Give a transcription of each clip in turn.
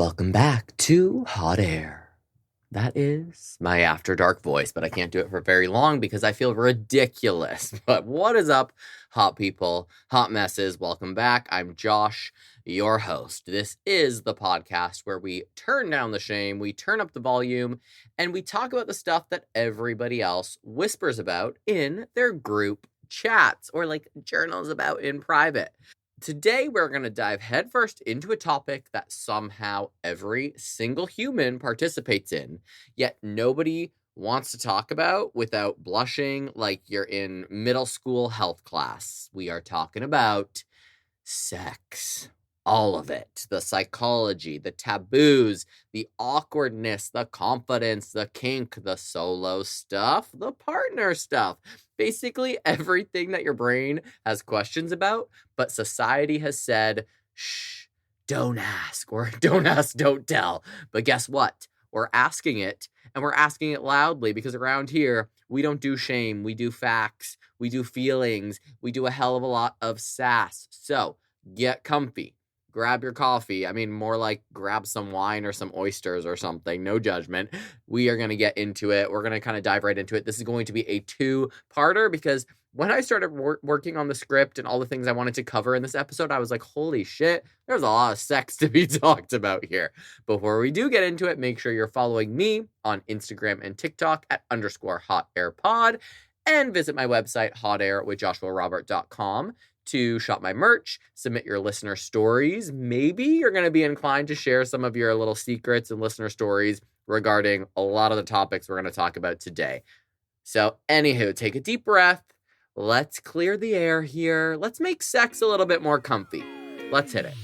Welcome back to Hot Air. That is my after dark voice, but I can't do it for very long because I feel ridiculous. But what is up, hot people, hot messes? Welcome back. I'm Josh, your host. This is the podcast where we turn down the shame, we turn up the volume, and we talk about the stuff that everybody else whispers about in their group chats or like journals about in private. Today, we're going to dive headfirst into a topic that somehow every single human participates in, yet nobody wants to talk about without blushing like you're in middle school health class. We are talking about sex. All of it. The psychology, the taboos, the awkwardness, the confidence, the kink, the solo stuff, the partner stuff. Basically everything that your brain has questions about, but society has said, shh, don't ask, or don't ask, don't tell. But guess what? We're asking it, and we're asking it loudly because around here, we don't do shame, we do facts, we do feelings, we do a hell of a lot of sass. So get comfy. Grab your coffee. I mean, more like grab some wine or some oysters or something. No judgment. We are going to get into it. We're going to kind of dive right into it. This is going to be a two-parter because when I started working on the script and all the things I wanted to cover in this episode, I was like, holy shit, there's a lot of sex to be talked about here. Before we do get into it, make sure you're following me on Instagram and TikTok at _hotairpod and visit my website, hotairwithjoshuarobert.com. to shop my merch, submit your listener stories. Maybe you're going to be inclined to share some of your little secrets and listener stories regarding a lot of the topics we're going to talk about today. So anywho, take a deep breath. Let's clear the air here. Let's make sex a little bit more comfy. Let's hit it.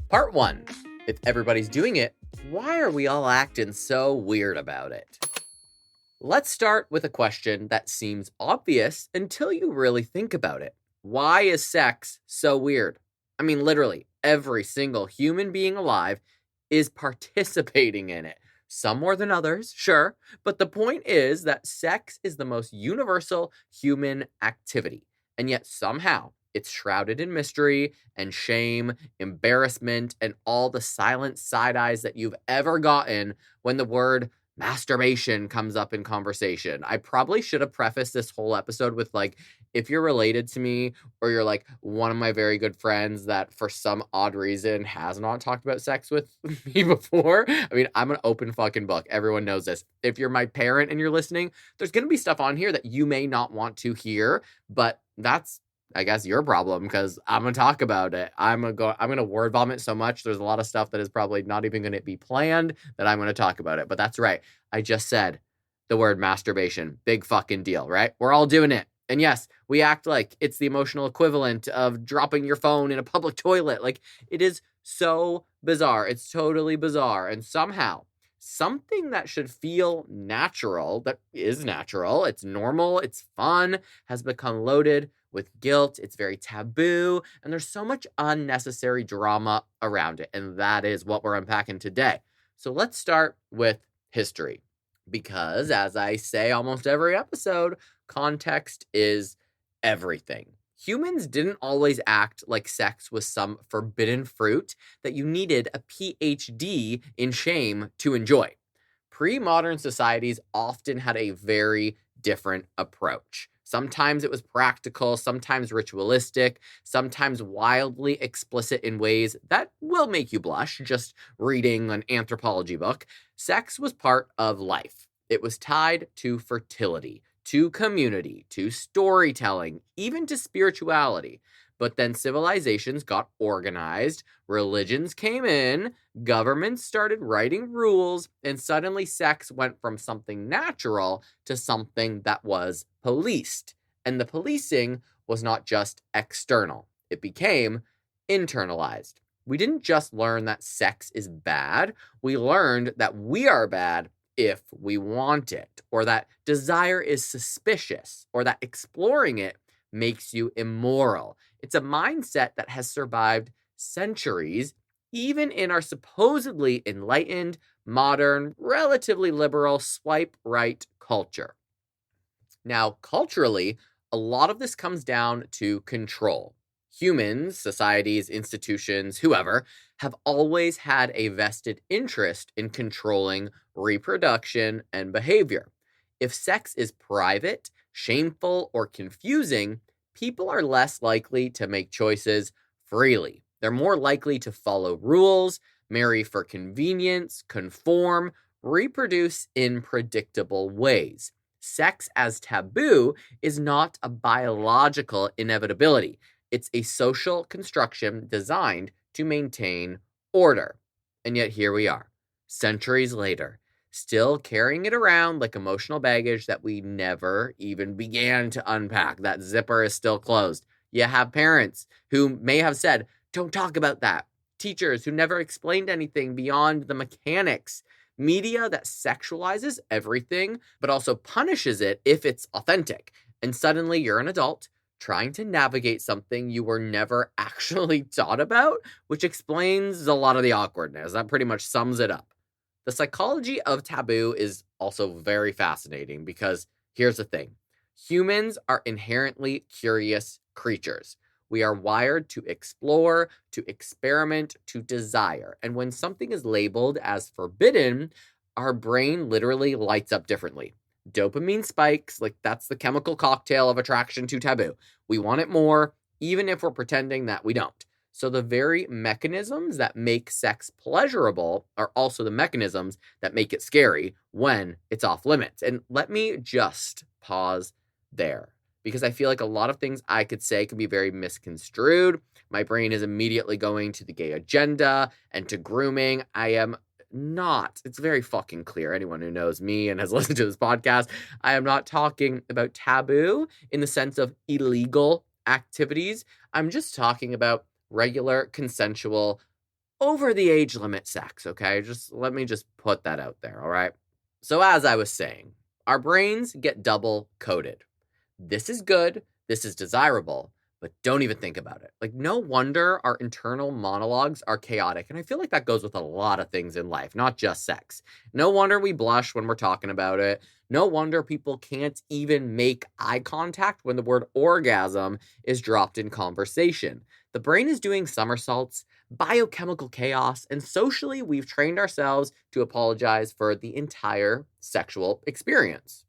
Part 1. If everybody's doing it, why are we all acting so weird about it? Let's start with a question that seems obvious until you really think about it. Why is sex so weird? I mean, literally, every single human being alive is participating in it. Some more than others, sure, but the point is that sex is the most universal human activity, and yet somehow it's shrouded in mystery and shame, embarrassment, and all the silent side eyes that you've ever gotten when the word masturbation comes up in conversation. I probably should have prefaced this whole episode with like, if you're related to me or you're like one of my very good friends that for some odd reason has not talked about sex with me before, I mean, I'm an open fucking book. Everyone knows this. If you're my parent and you're listening, there's going to be stuff on here that you may not want to hear, but that's, I guess, your problem because I'm going to talk about it. I'm going to word vomit so much. There's a lot of stuff that is probably not even going to be planned that I'm going to talk about it. But that's right. I just said the word masturbation. Big fucking deal, right? We're all doing it. And yes, we act like it's the emotional equivalent of dropping your phone in a public toilet. Like, it is so bizarre. It's totally bizarre. And somehow, something that should feel natural, that is natural, it's normal, it's fun, has become loaded with guilt. It's very taboo, and there's so much unnecessary drama around it, and that is what we're unpacking today. So let's start with history, because as I say almost every episode, context is everything. Humans didn't always act like sex was some forbidden fruit that you needed a PhD in shame to enjoy. Pre-modern societies often had a very different approach. Sometimes it was practical, sometimes ritualistic, sometimes wildly explicit in ways that will make you blush just reading an anthropology book. Sex was part of life. It was tied to fertility, to community, to storytelling, even to spirituality. But then civilizations got organized, religions came in, governments started writing rules, and suddenly sex went from something natural to something that was policed. And the policing was not just external, it became internalized. We didn't just learn that sex is bad, we learned that we are bad if we want it, or that desire is suspicious, or that exploring it makes you immoral. It's a mindset that has survived centuries, even in our supposedly enlightened, modern, relatively liberal swipe right culture. Now, culturally, a lot of this comes down to control. Humans, societies, institutions, whoever, have always had a vested interest in controlling reproduction and behavior. If sex is private, shameful, or confusing, people are less likely to make choices freely. They're more likely to follow rules, marry for convenience, conform, reproduce in predictable ways. Sex as taboo is not a biological inevitability. It's a social construction designed to maintain order. And yet here we are, centuries later, still carrying it around like emotional baggage that we never even began to unpack. That zipper is still closed. You have parents who may have said, don't talk about that. Teachers who never explained anything beyond the mechanics. Media that sexualizes everything, but also punishes it if it's authentic. And suddenly you're an adult trying to navigate something you were never actually taught about, which explains a lot of the awkwardness. That pretty much sums it up. The psychology of taboo is also very fascinating because here's the thing. Humans are inherently curious creatures. We are wired to explore, to experiment, to desire. And when something is labeled as forbidden, our brain literally lights up differently. Dopamine spikes, like that's the chemical cocktail of attraction to taboo. We want it more, even if we're pretending that we don't. So the very mechanisms that make sex pleasurable are also the mechanisms that make it scary when it's off limits. And let me just pause there, because I feel like a lot of things I could say can be very misconstrued. My brain is immediately going to the gay agenda and to grooming. I am not, it's very fucking clear, anyone who knows me and has listened to this podcast, I am not talking about taboo in the sense of illegal activities. I'm just talking about regular, consensual, over the age limit sex, okay? Let me put that out there, all right? So as I was saying, our brains get double coded. This is good, this is desirable, but don't even think about it. Like, no wonder our internal monologues are chaotic. And I feel like that goes with a lot of things in life, not just sex. No wonder we blush when we're talking about it. No wonder people can't even make eye contact when the word orgasm is dropped in conversation. The brain is doing somersaults, biochemical chaos, and socially we've trained ourselves to apologize for the entire sexual experience.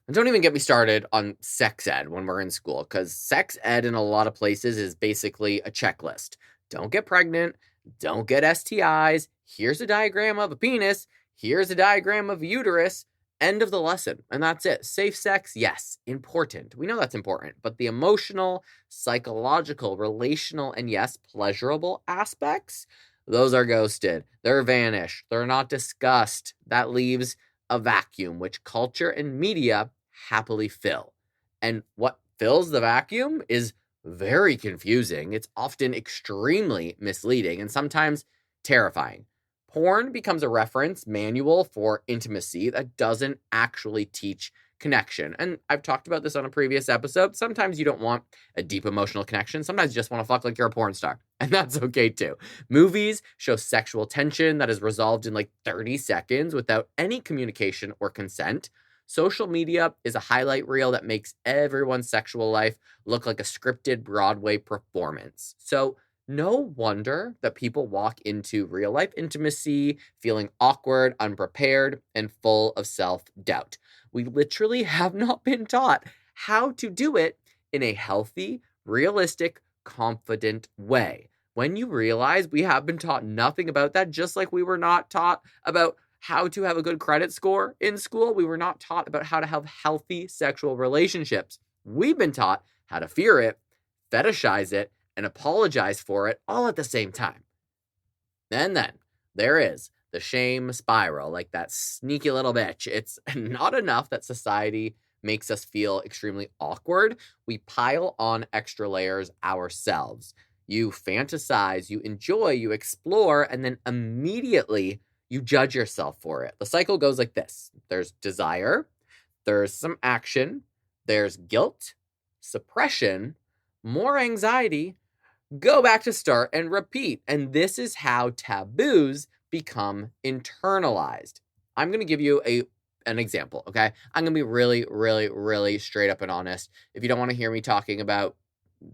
And don't even get me started on sex ed when we're in school, because sex ed in a lot of places is basically a checklist. Don't get pregnant. Don't get STIs. Here's a diagram of a penis. Here's a diagram of a uterus. End of the lesson. And that's it. Safe sex, yes, important. We know that's important. But the emotional, psychological, relational, and yes, pleasurable aspects, those are ghosted. They're vanished. They're not discussed. That leaves a vacuum, which culture and media happily fill. And what fills the vacuum is very confusing. It's often extremely misleading and sometimes terrifying. Porn becomes a reference manual for intimacy that doesn't actually teach connection. And I've talked about this on a previous episode. Sometimes you don't want a deep emotional connection. Sometimes you just want to fuck like you're a porn star. And that's okay too. Movies show sexual tension that is resolved in like 30 seconds without any communication or consent. Social media is a highlight reel that makes everyone's sexual life look like a scripted Broadway performance. So no wonder that people walk into real life intimacy feeling awkward, unprepared, and full of self-doubt. We literally have not been taught how to do it in a healthy, realistic, confident way. When you realize we have been taught nothing about that, just like we were not taught about how to have a good credit score in school, we were not taught about how to have healthy sexual relationships. We've been taught how to fear it, fetishize it, and apologize for it all at the same time. And then there is the shame spiral, like that sneaky little bitch. It's not enough that society makes us feel extremely awkward. We pile on extra layers ourselves. You fantasize, you enjoy, you explore, and then immediately You judge yourself for it. The cycle goes like this. There's desire, there's some action, there's guilt, suppression, more anxiety, go back to start and repeat. And this is how taboos become internalized. I'm going to give you an example, okay? I'm going to be really, really, really straight up and honest. If you don't want to hear me talking about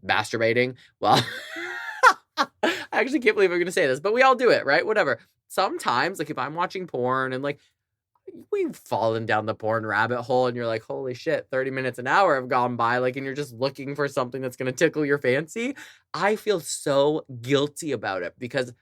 masturbating, well, I actually can't believe I'm going to say this, but we all do it, right? Whatever. Sometimes, like if I'm watching porn and like we've fallen down the porn rabbit hole and you're like, holy shit, 30 minutes an hour have gone by, like, and you're just looking for something that's going to tickle your fancy. I feel so guilty about it because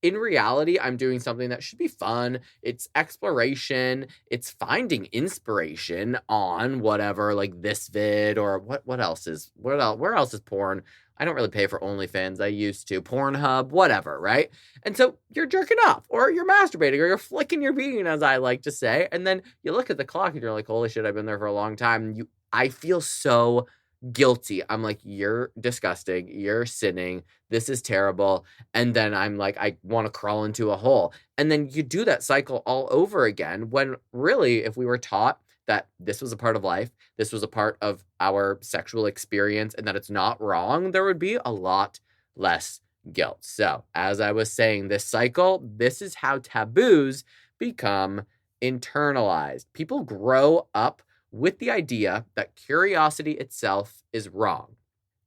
in reality, I'm doing something that should be fun. It's exploration. It's finding inspiration on whatever, like this vid or what else is, where else is porn? I don't really pay for OnlyFans. I used to. Pornhub, whatever, right? And so you're jerking off or you're masturbating or you're flicking your bean, as I like to say. And then you look at the clock and you're like, holy shit, I've been there for a long time. I feel so guilty. I'm like, you're disgusting. You're sinning. This is terrible. And then I'm like, I want to crawl into a hole. And then you do that cycle all over again when really, if we were taught that this was a part of life, this was a part of our sexual experience, and that it's not wrong, there would be a lot less guilt. So, as I was saying, this cycle, this is how taboos become internalized. People grow up with the idea that curiosity itself is wrong.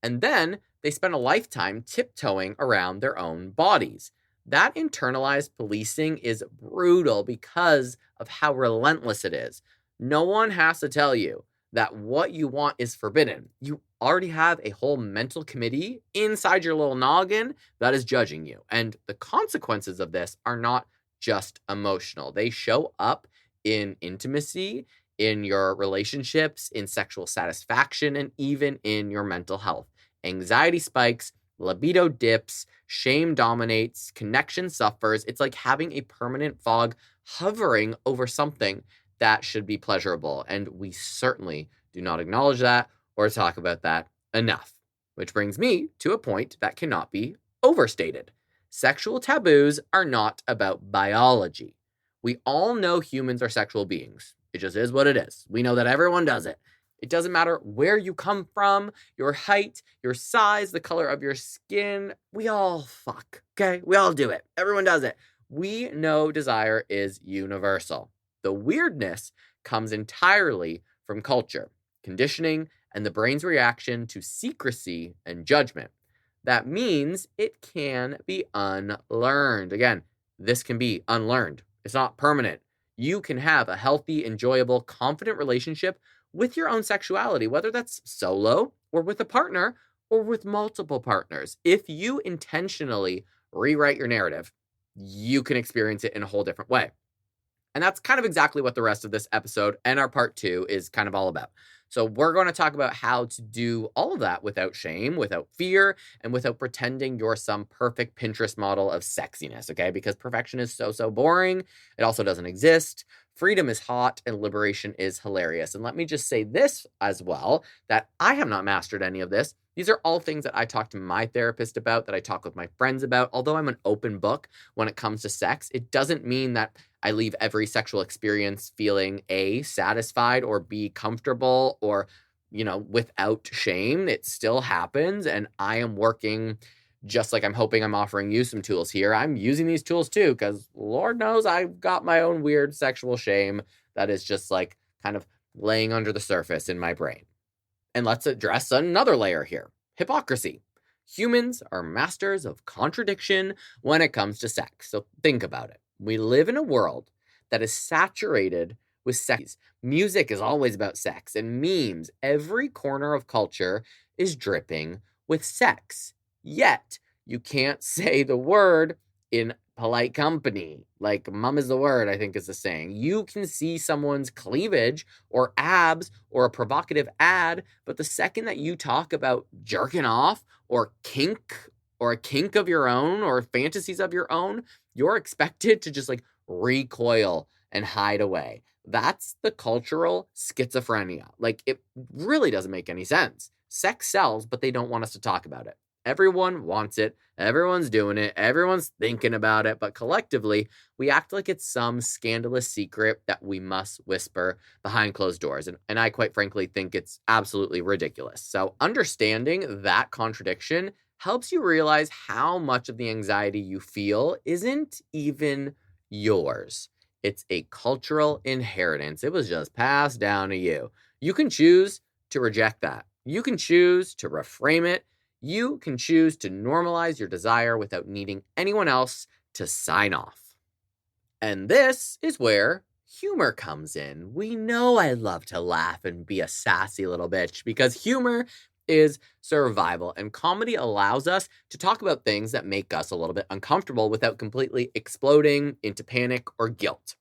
And then they spend a lifetime tiptoeing around their own bodies. That internalized policing is brutal because of how relentless it is. No one has to tell you that what you want is forbidden. You already have a whole mental committee inside your little noggin that is judging you. And the consequences of this are not just emotional. They show up in intimacy, in your relationships, in sexual satisfaction, and even in your mental health. Anxiety spikes, libido dips, shame dominates, connection suffers. It's like having a permanent fog hovering over something that should be pleasurable. And we certainly do not acknowledge that or talk about that enough. Which brings me to a point that cannot be overstated. Sexual taboos are not about biology. We all know humans are sexual beings. It just is what it is. We know that everyone does it. It doesn't matter where you come from, your height, your size, the color of your skin. We all fuck, okay? We all do it. Everyone does it. We know desire is universal. The weirdness comes entirely from culture, conditioning, and the brain's reaction to secrecy and judgment. That means it can be unlearned. Again, this can be unlearned. It's not permanent. You can have a healthy, enjoyable, confident relationship with your own sexuality, whether that's solo or with a partner or with multiple partners. If you intentionally rewrite your narrative, you can experience it in a whole different way. And that's kind of exactly what the rest of this episode and our part 2 is kind of all about. So we're going to talk about how to do all of that without shame, without fear, and without pretending you're some perfect Pinterest model of sexiness, okay? Because perfection is so boring. It also doesn't exist. Freedom is hot and liberation is hilarious. And let me just say this as well, that I have not mastered any of this. These are all things that I talk to my therapist about, that I talk with my friends about. Although I'm an open book when it comes to sex, it doesn't mean that I leave every sexual experience feeling A, satisfied, or B, comfortable, or, without shame. It still happens. And I am working, just like I'm hoping I'm offering you some tools here. I'm using these tools too, because Lord knows I've got my own weird sexual shame that is just like kind of laying under the surface in my brain. And let's address another layer here. Hypocrisy. Humans are masters of contradiction when it comes to sex. So think about it. We live in a world that is saturated with sex. Music is always about sex, and memes, every corner of culture is dripping with sex. Yet, you can't say the word in polite company. Like, mum is the word, I think is the saying. You can see someone's cleavage or abs or a provocative ad, but the second that you talk about jerking off or kink or a kink of your own or fantasies of your own, you're expected to just like recoil and hide away. That's the cultural schizophrenia. Like, it really doesn't make any sense. Sex sells, but they don't want us to talk about it. Everyone wants it. Everyone's doing it. Everyone's thinking about it. But collectively, we act like it's some scandalous secret that we must whisper behind closed doors. And I quite frankly think it's absolutely ridiculous. So understanding that contradiction helps you realize how much of the anxiety you feel isn't even yours. It's a cultural inheritance. It was just passed down to you. You can choose to reject that. You can choose to reframe it. You can choose to normalize your desire without needing anyone else to sign off. And this is where humor comes in. We know I love to laugh and be a sassy little bitch because humor is survival, and comedy allows us to talk about things that make us a little bit uncomfortable without completely exploding into panic or guilt.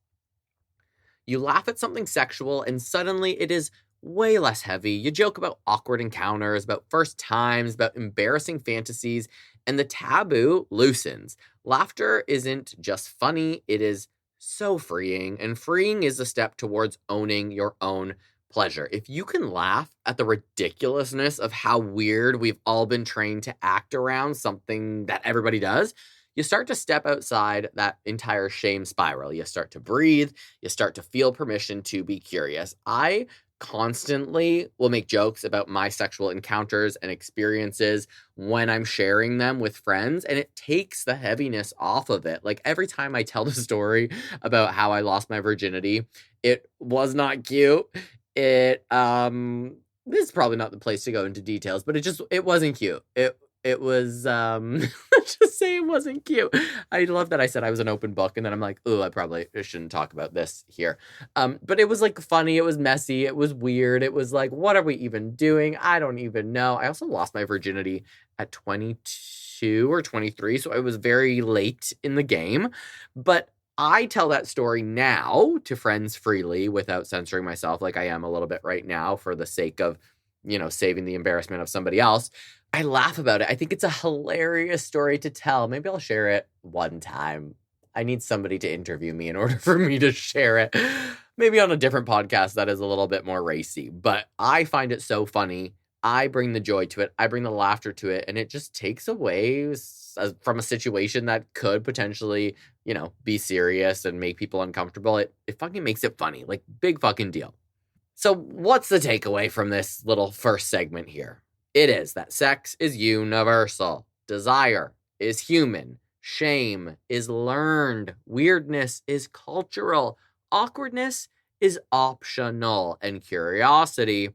You laugh at something sexual and suddenly it is way less heavy. You joke about awkward encounters, about first times, about embarrassing fantasies, and the taboo loosens. Laughter isn't just funny, it is so freeing, and freeing is a step towards owning your own pleasure. If you can laugh at the ridiculousness of how weird we've all been trained to act around something that everybody does, you start to step outside that entire shame spiral. You start to breathe, you start to feel permission to be curious. I constantly will make jokes about my sexual encounters and experiences when I'm sharing them with friends, and it takes the heaviness off of it. Like every time I tell the story about how I lost my virginity, it was not cute. This is probably not the place to go into details, but it wasn't cute. It was let's just say it wasn't cute. I love that I said I was an open book, and then I'm like, oh, I probably shouldn't talk about this here. But it was like funny, it was messy, it was weird, it was like, what are we even doing? I don't even know. I also lost my virginity at 22 or 23, so I was very late in the game. But I tell that story now to friends freely without censoring myself like I am a little bit right now for the sake of, saving the embarrassment of somebody else. I laugh about it. I think it's a hilarious story to tell. Maybe I'll share it one time. I need somebody to interview me in order for me to share it. Maybe on a different podcast that is a little bit more racy. But I find it so funny. I bring the joy to it. I bring the laughter to it. And it just takes away from a situation that could potentially, be serious and make people uncomfortable. It fucking makes it funny. Like, big fucking deal. So what's the takeaway from this little first segment here? It is that sex is universal. Desire is human. Shame is learned. Weirdness is cultural. Awkwardness is optional. And curiosity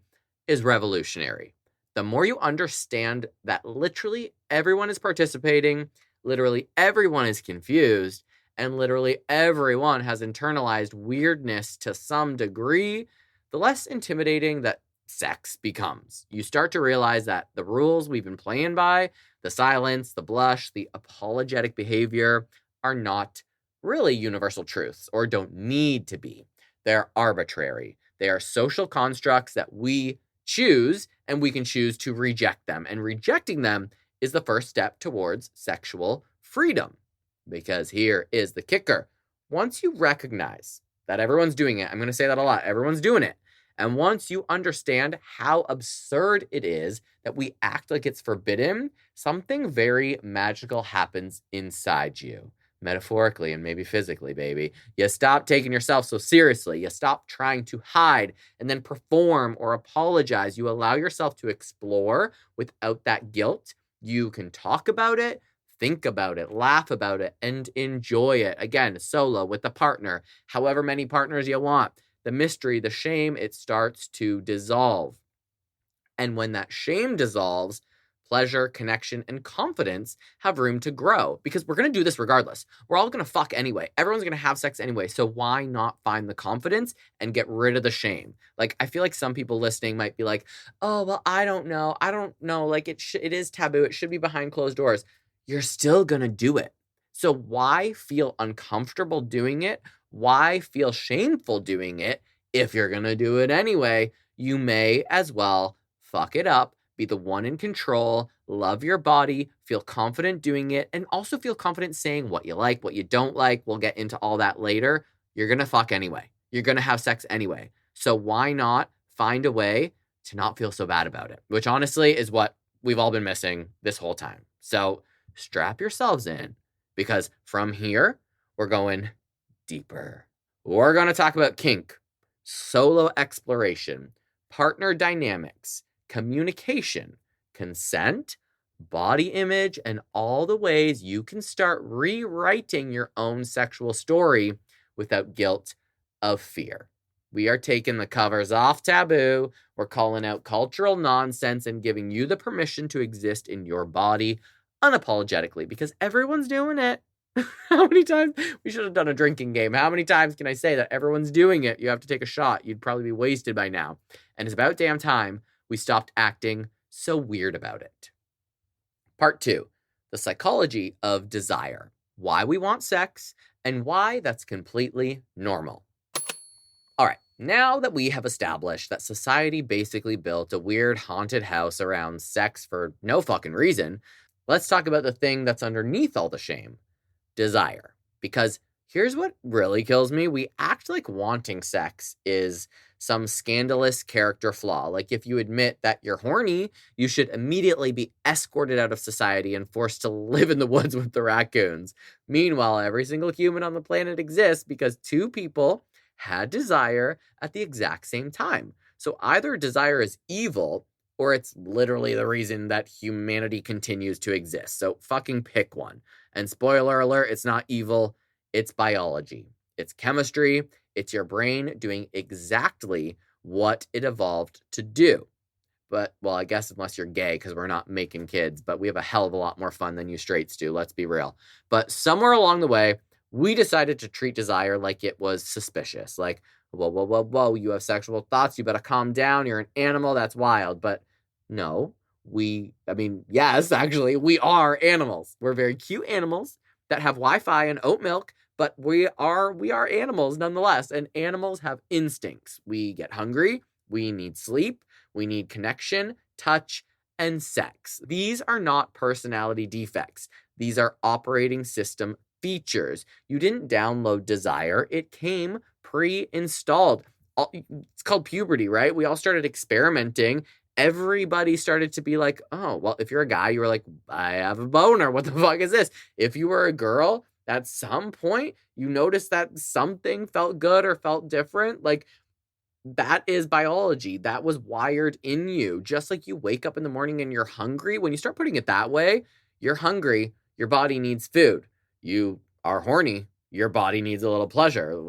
is revolutionary. The more you understand that literally everyone is participating, literally everyone is confused, and literally everyone has internalized weirdness to some degree, the less intimidating that sex becomes. You start to realize that the rules we've been playing by, the silence, the blush, the apologetic behavior, are not really universal truths or don't need to be. They're arbitrary. They are social constructs that we choose, and we can choose to reject them. And rejecting them is the first step towards sexual freedom. Because here is the kicker. Once you recognize that everyone's doing it, I'm going to say that a lot, everyone's doing it. And once you understand how absurd it is that we act like it's forbidden, something very magical happens inside you. Metaphorically and maybe physically, baby. You stop taking yourself so seriously. You stop trying to hide and then perform or apologize. You allow yourself to explore without that guilt. You can talk about it, think about it, laugh about it, and enjoy it. Again, solo, with a partner, however many partners you want. The mystery, the shame, it starts to dissolve. And when that shame dissolves, pleasure, connection, and confidence have room to grow, because we're going to do this regardless. We're all going to fuck anyway. Everyone's going to have sex anyway. So why not find the confidence and get rid of the shame? Like, I feel like some people listening might be like, oh, well, I don't know. Like, it is taboo. It should be behind closed doors. You're still going to do it. So why feel uncomfortable doing it? Why feel shameful doing it? If you're going to do it anyway, you may as well fuck it up, be the one in control, love your body, feel confident doing it, and also feel confident saying what you like, what you don't like. We'll get into all that later. You're going to fuck anyway. You're going to have sex anyway. So why not find a way to not feel so bad about it? Which honestly is what we've all been missing this whole time. So strap yourselves in, because from here, we're going deeper. We're going to talk about kink, solo exploration, partner dynamics, communication, consent, body image, and all the ways you can start rewriting your own sexual story without guilt of fear. We are taking the covers off Taboo. We're calling out cultural nonsense and giving you the permission to exist in your body unapologetically, because everyone's doing it. How many times? We should have done a drinking game. How many times can I say that everyone's doing it? You have to take a shot. You'd probably be wasted by now. And it's about damn time we stopped acting so weird about it. Part 2, the psychology of desire, why we want sex, and why that's completely normal. All right, now that we have established that society basically built a weird haunted house around sex for no fucking reason, let's talk about the thing that's underneath all the shame. Desire. Because here's what really kills me. We act like wanting sex is some scandalous character flaw. Like if you admit that you're horny, you should immediately be escorted out of society and forced to live in the woods with the raccoons. Meanwhile, every single human on the planet exists because two people had desire at the exact same time. So either desire is evil, or it's literally the reason that humanity continues to exist. So fucking pick one. And spoiler alert, it's not evil, it's biology. It's chemistry, it's your brain doing exactly what it evolved to do. But, well, I guess unless you're gay, because we're not making kids, but we have a hell of a lot more fun than you straights do, let's be real. But somewhere along the way, we decided to treat desire like it was suspicious. Like, whoa, you have sexual thoughts, you better calm down, you're an animal, that's wild. But no, yes, actually, we are animals. We're very cute animals that have Wi-Fi and oat milk, but we are animals nonetheless, and animals have instincts. We get hungry, we need sleep, we need connection, touch, and sex. These are not personality defects. These are operating system features. You didn't download desire. It came pre-installed. It's called puberty, right? We all started experimenting. Everybody started to be like, oh, well, if you're a guy, you were like, I have a boner. What the fuck is this? If you were a girl, at some point, you noticed that something felt good or felt different. Like, that is biology. That was wired in you. Just like you wake up in the morning and you're hungry. When you start putting it that way, you're hungry. Your body needs food. You are horny. Your body needs a little pleasure.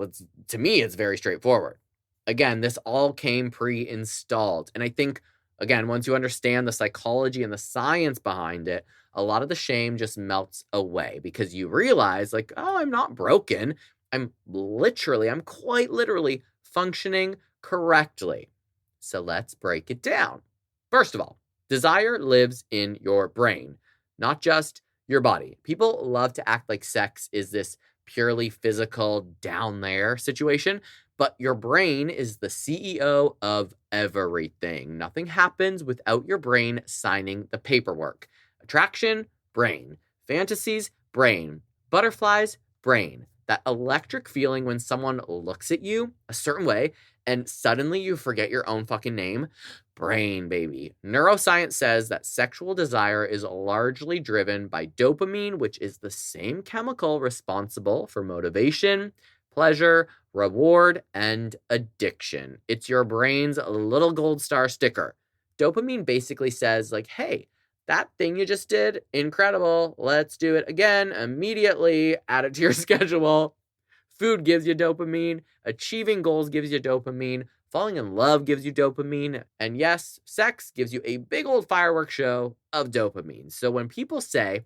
To me, it's very straightforward. Again, this all came pre-installed. And I think, again, once you understand the psychology and the science behind it, a lot of the shame just melts away because you realize, like, oh, I'm not broken. I'm quite literally functioning correctly. So let's break it down. First of all, desire lives in your brain, not just your body. People love to act like sex is this purely physical down there situation, but your brain is the CEO of everything. Nothing happens without your brain signing the paperwork. Attraction, brain. Fantasies, brain. Butterflies, brain. That electric feeling when someone looks at you a certain way and suddenly you forget your own fucking name. Brain, baby. Neuroscience says that sexual desire is largely driven by dopamine, which is the same chemical responsible for motivation, pleasure, reward, and addiction. It's your brain's little gold star sticker. Dopamine basically says, like, hey, that thing you just did, incredible. Let's do it again immediately. Add it to your schedule. Food gives you dopamine. Achieving goals gives you dopamine. Falling in love gives you dopamine. And yes, sex gives you a big old fireworks show of dopamine. So when people say,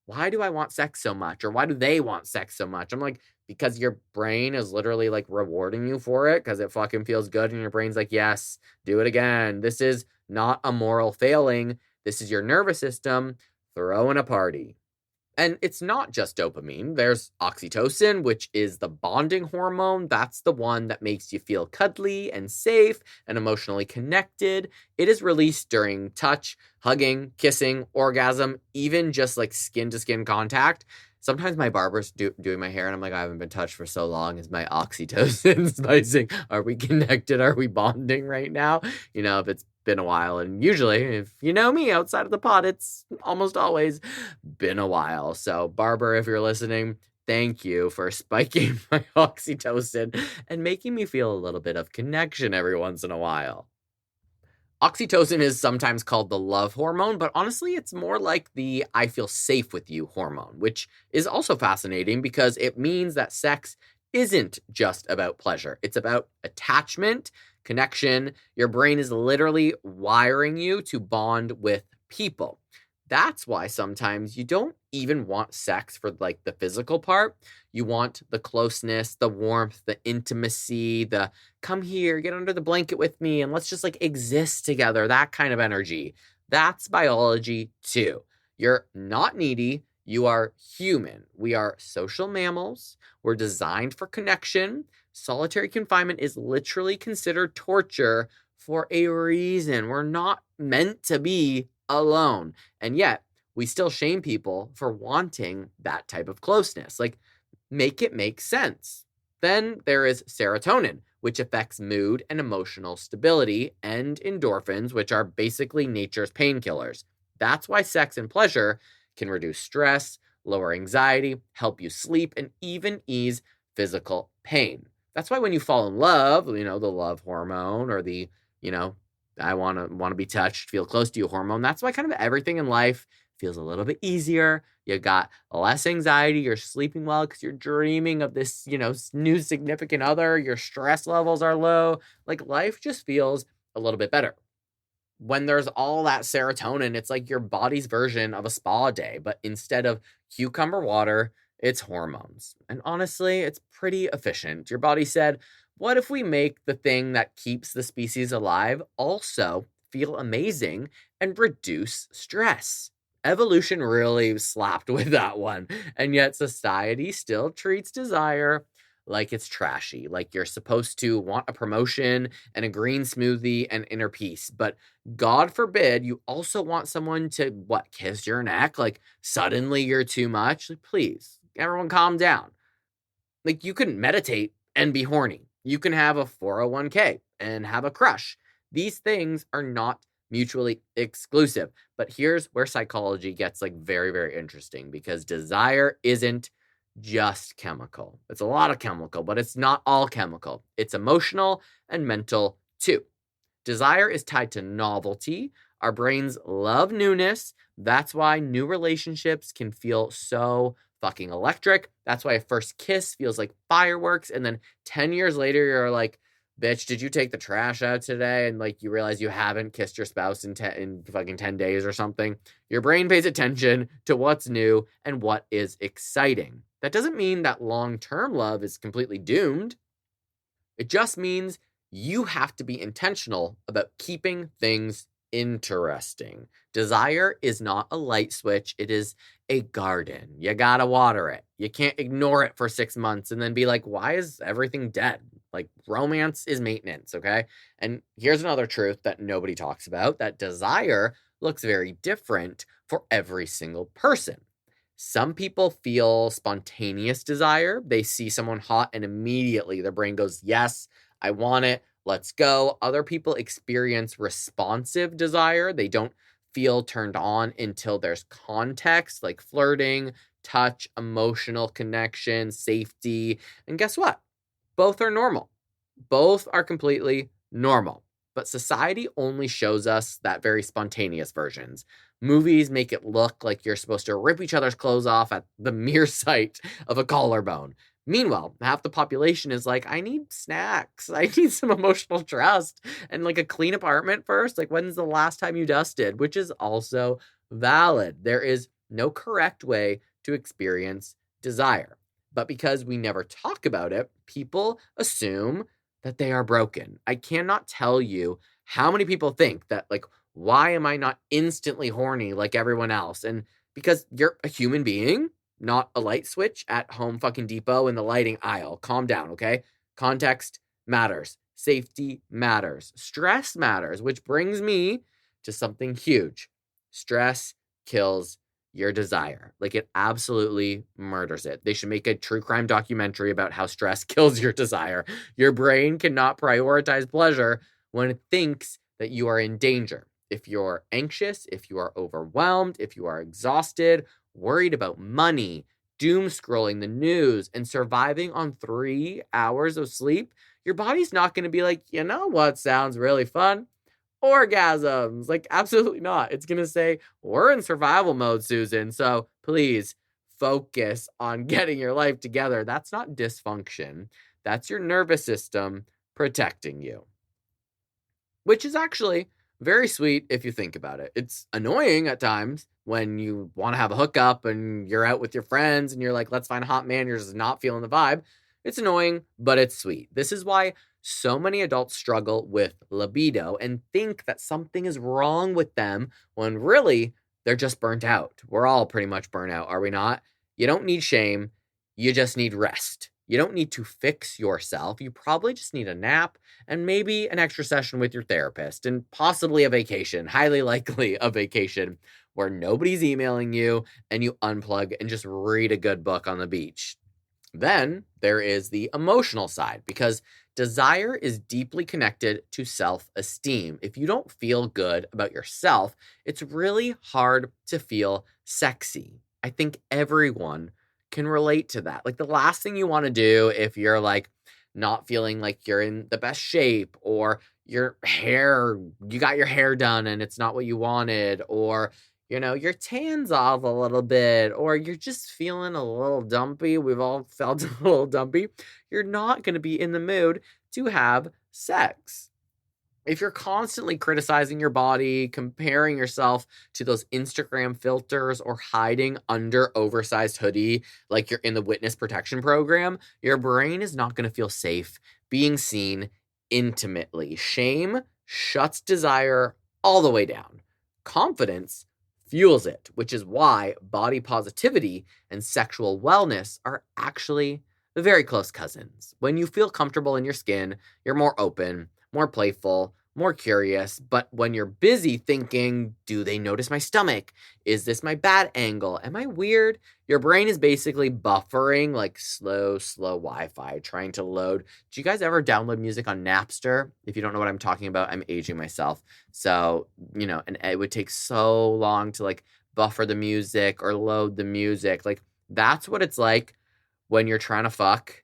why do I want sex so much? Or why do they want sex so much? I'm like, because your brain is literally like rewarding you for it because it fucking feels good. And your brain's like, yes, do it again. This is not a moral failing. This is your nervous system throwing a party. And it's not just dopamine. There's oxytocin, which is the bonding hormone. That's the one that makes you feel cuddly and safe and emotionally connected. It is released during touch, hugging, kissing, orgasm, even just like skin-to-skin contact. Sometimes my barber's doing my hair and I'm like, I haven't been touched for so long. Is my oxytocin spicing? Are we connected? Are we bonding right now? You know, if it's been a while. And usually, if you know me outside of the pod, it's almost always been a while. So, Barbara, if you're listening, thank you for spiking my oxytocin and making me feel a little bit of connection every once in a while. Oxytocin is sometimes called the love hormone, but honestly, it's more like the I feel safe with you hormone, which is also fascinating because it means that sex isn't just about pleasure. It's about attachment, connection. Your brain is literally wiring you to bond with people. That's why sometimes you don't even want sex for like the physical part. You want the closeness, the warmth, the intimacy, the come here, get under the blanket with me, and let's just like exist together. That kind of energy. That's biology too. You're not needy. You are human. We are social mammals. We're designed for connection. Solitary confinement is literally considered torture for a reason. We're not meant to be alone. And yet, we still shame people for wanting that type of closeness. Like, make it make sense. Then there is serotonin, which affects mood and emotional stability, and endorphins, which are basically nature's painkillers. That's why sex and pleasure can reduce stress, lower anxiety, help you sleep, and even ease physical pain. That's why when you fall in love, the love hormone or the, I want to be touched, feel close to you hormone. That's why kind of everything in life feels a little bit easier. You got less anxiety. You're sleeping well because you're dreaming of this, new significant other. Your stress levels are low. Like life just feels a little bit better. When there's all that serotonin, it's like your body's version of a spa day, but instead of cucumber water, it's hormones. And honestly, it's pretty efficient. Your body said, what if we make the thing that keeps the species alive also feel amazing and reduce stress? Evolution really slapped with that one. And yet society still treats desire like it's trashy, like you're supposed to want a promotion and a green smoothie and inner peace. But God forbid you also want someone to, kiss your neck? Like suddenly you're too much? Like, please, everyone calm down. Like you can meditate and be horny. You can have a 401k and have a crush. These things are not mutually exclusive. But here's where psychology gets like very, very interesting because desire isn't just chemical. It's a lot of chemical, but it's not all chemical. It's emotional and mental too. Desire is tied to novelty. Our brains love newness. That's why new relationships can feel so fucking electric. That's why a first kiss feels like fireworks. And then 10 years later, you're like, bitch, did you take the trash out today? And like you realize you haven't kissed your spouse in fucking 10 days or something. Your brain pays attention to what's new and what is exciting. That doesn't mean that long-term love is completely doomed. It just means you have to be intentional about keeping things interesting. Desire is not a light switch. It is a garden. You gotta water it. You can't ignore it for 6 months and then be like, why is everything dead? Like romance is maintenance, okay? And here's another truth that nobody talks about, that desire looks very different for every single person. Some people feel spontaneous desire. They see someone hot and immediately their brain goes, yes, I want it. Let's go. Other people experience responsive desire. They don't feel turned on until there's context, like flirting, touch, emotional connection, safety. And guess what? Both are normal. Both are completely normal. But society only shows us that very spontaneous versions. Movies make it look like you're supposed to rip each other's clothes off at the mere sight of a collarbone. Meanwhile, half the population is like, I need snacks. I need some emotional trust and like a clean apartment first. Like, when's the last time you dusted? Which is also valid. There is no correct way to experience desire. But because we never talk about it, people assume that they are broken. I cannot tell you how many people think that, like, why am I not instantly horny like everyone else? And because you're a human being, not a light switch at Home fucking Depot in the lighting aisle. Calm down, okay? Context matters. Safety matters. Stress matters, which brings me to something huge. Stress kills your desire. Like it absolutely murders it. They should make a true crime documentary about how stress kills your desire. Your brain cannot prioritize pleasure when it thinks that you are in danger. If you're anxious, if you are overwhelmed, if you are exhausted, worried about money, doom scrolling the news, and surviving on 3 hours of sleep, your body's not going to be like, you know what sounds really fun? Orgasms. Like, absolutely not. It's going to say, we're in survival mode, Susan. So please focus on getting your life together. That's not dysfunction. That's your nervous system protecting you, which is actually very sweet if you think about it. It's annoying at times when you want to have a hookup and you're out with your friends and you're like, let's find a hot man. You're just not feeling the vibe. It's annoying, but it's sweet. This is why so many adults struggle with libido and think that something is wrong with them when really they're just burnt out. We're all pretty much burnt out, are we not? You don't need shame. You just need rest. You don't need to fix yourself. You probably just need a nap and maybe an extra session with your therapist and possibly a vacation, highly likely a vacation where nobody's emailing you and you unplug and just read a good book on the beach. Then there is the emotional side, because desire is deeply connected to self-esteem. If you don't feel good about yourself, it's really hard to feel sexy. I think everyone can relate to that. Like, the last thing you want to do if you're like not feeling like you're in the best shape, or you got your hair done and it's not what you wanted, or your tan's off a little bit, or you're just feeling a little dumpy. We've all felt a little dumpy. You're not going to be in the mood to have sex. If you're constantly criticizing your body, comparing yourself to those Instagram filters, or hiding under oversized hoodie like you're in the witness protection program, your brain is not going to feel safe being seen intimately. Shame shuts desire all the way down. Confidence fuels it, which is why body positivity and sexual wellness are actually very close cousins. When you feel comfortable in your skin, you're more open, more playful, more curious. But when you're busy thinking, do they notice my stomach? Is this my bad angle? Am I weird? Your brain is basically buffering like slow Wi-Fi trying to load. Do you guys ever download music on Napster? If you don't know what I'm talking about, I'm aging myself. So, and it would take so long to like buffer the music or load the music. Like, that's what it's like when you're trying to fuck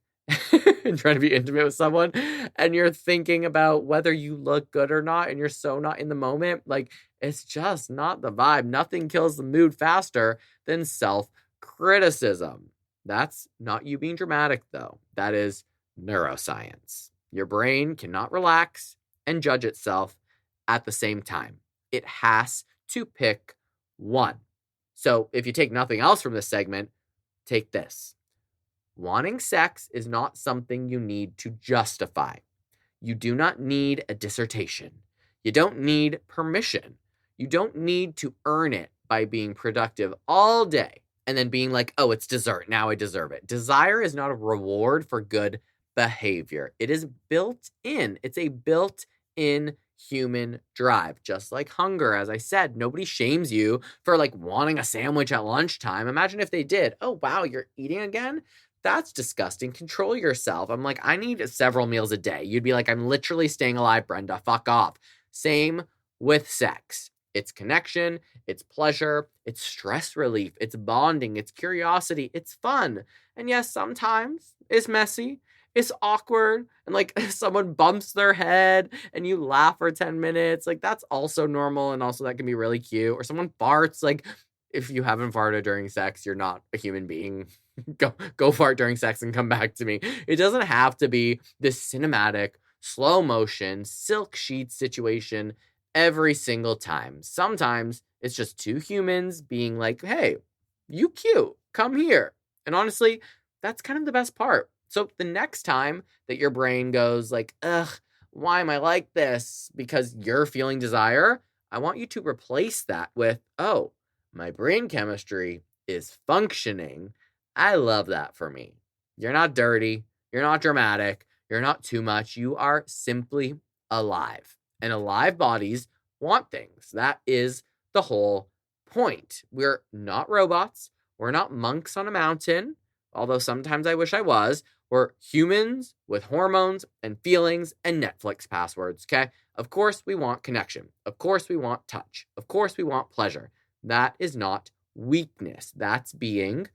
and trying to be intimate with someone, and you're thinking about whether you look good or not, and you're so not in the moment. Like, it's just not the vibe. Nothing kills the mood faster than self-criticism. That's not you being dramatic, though. That is neuroscience. Your brain cannot relax and judge itself at the same time. It has to pick one. So if you take nothing else from this segment, take this. Wanting sex is not something you need to justify. You do not need a dissertation. You don't need permission. You don't need to earn it by being productive all day and then being like, oh, it's dessert. Now I deserve it. Desire is not a reward for good behavior. It is built in. It's a built-in human drive, just like hunger. As I said, nobody shames you for like wanting a sandwich at lunchtime. Imagine if they did. Oh, wow, you're eating again? That's disgusting. Control yourself. I'm like, I need several meals a day. You'd be like, I'm literally staying alive, Brenda. Fuck off. Same with sex. It's connection, it's pleasure, it's stress relief, it's bonding, it's curiosity, it's fun. And yes, sometimes it's messy, it's awkward, and like someone bumps their head and you laugh for 10 minutes. Like, that's also normal, and also that can be really cute. Or someone farts. Like, if you haven't farted during sex, you're not a human being. Go fart during sex and come back to me. It doesn't have to be this cinematic, slow motion, silk sheet situation every single time. Sometimes it's just two humans being like, hey, you cute, come here. And honestly, that's kind of the best part. So the next time that your brain goes like, ugh, why am I like this? Because you're feeling desire, I want you to replace that with, oh, my brain chemistry is functioning. I love that for me. You're not dirty. You're not dramatic. You're not too much. You are simply alive. And alive bodies want things. That is the whole point. We're not robots. We're not monks on a mountain, although sometimes I wish I was. We're humans with hormones and feelings and Netflix passwords, okay? Of course, we want connection. Of course, we want touch. Of course, we want pleasure. That is not weakness. That's being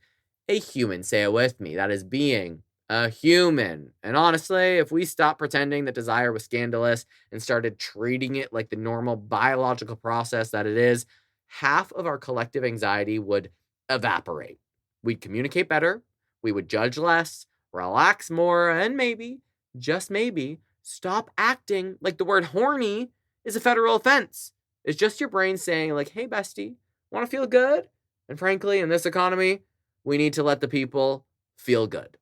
a human. Say it with me. That is being a human. And honestly, if we stopped pretending that desire was scandalous and started treating it like the normal biological process that it is, half of our collective anxiety would evaporate. We'd communicate better, we would judge less, relax more, and maybe, just maybe, stop acting like the word horny is a federal offense. It's just your brain saying, like, hey, bestie, want to feel good? And frankly, in this economy, we need to let the people feel good.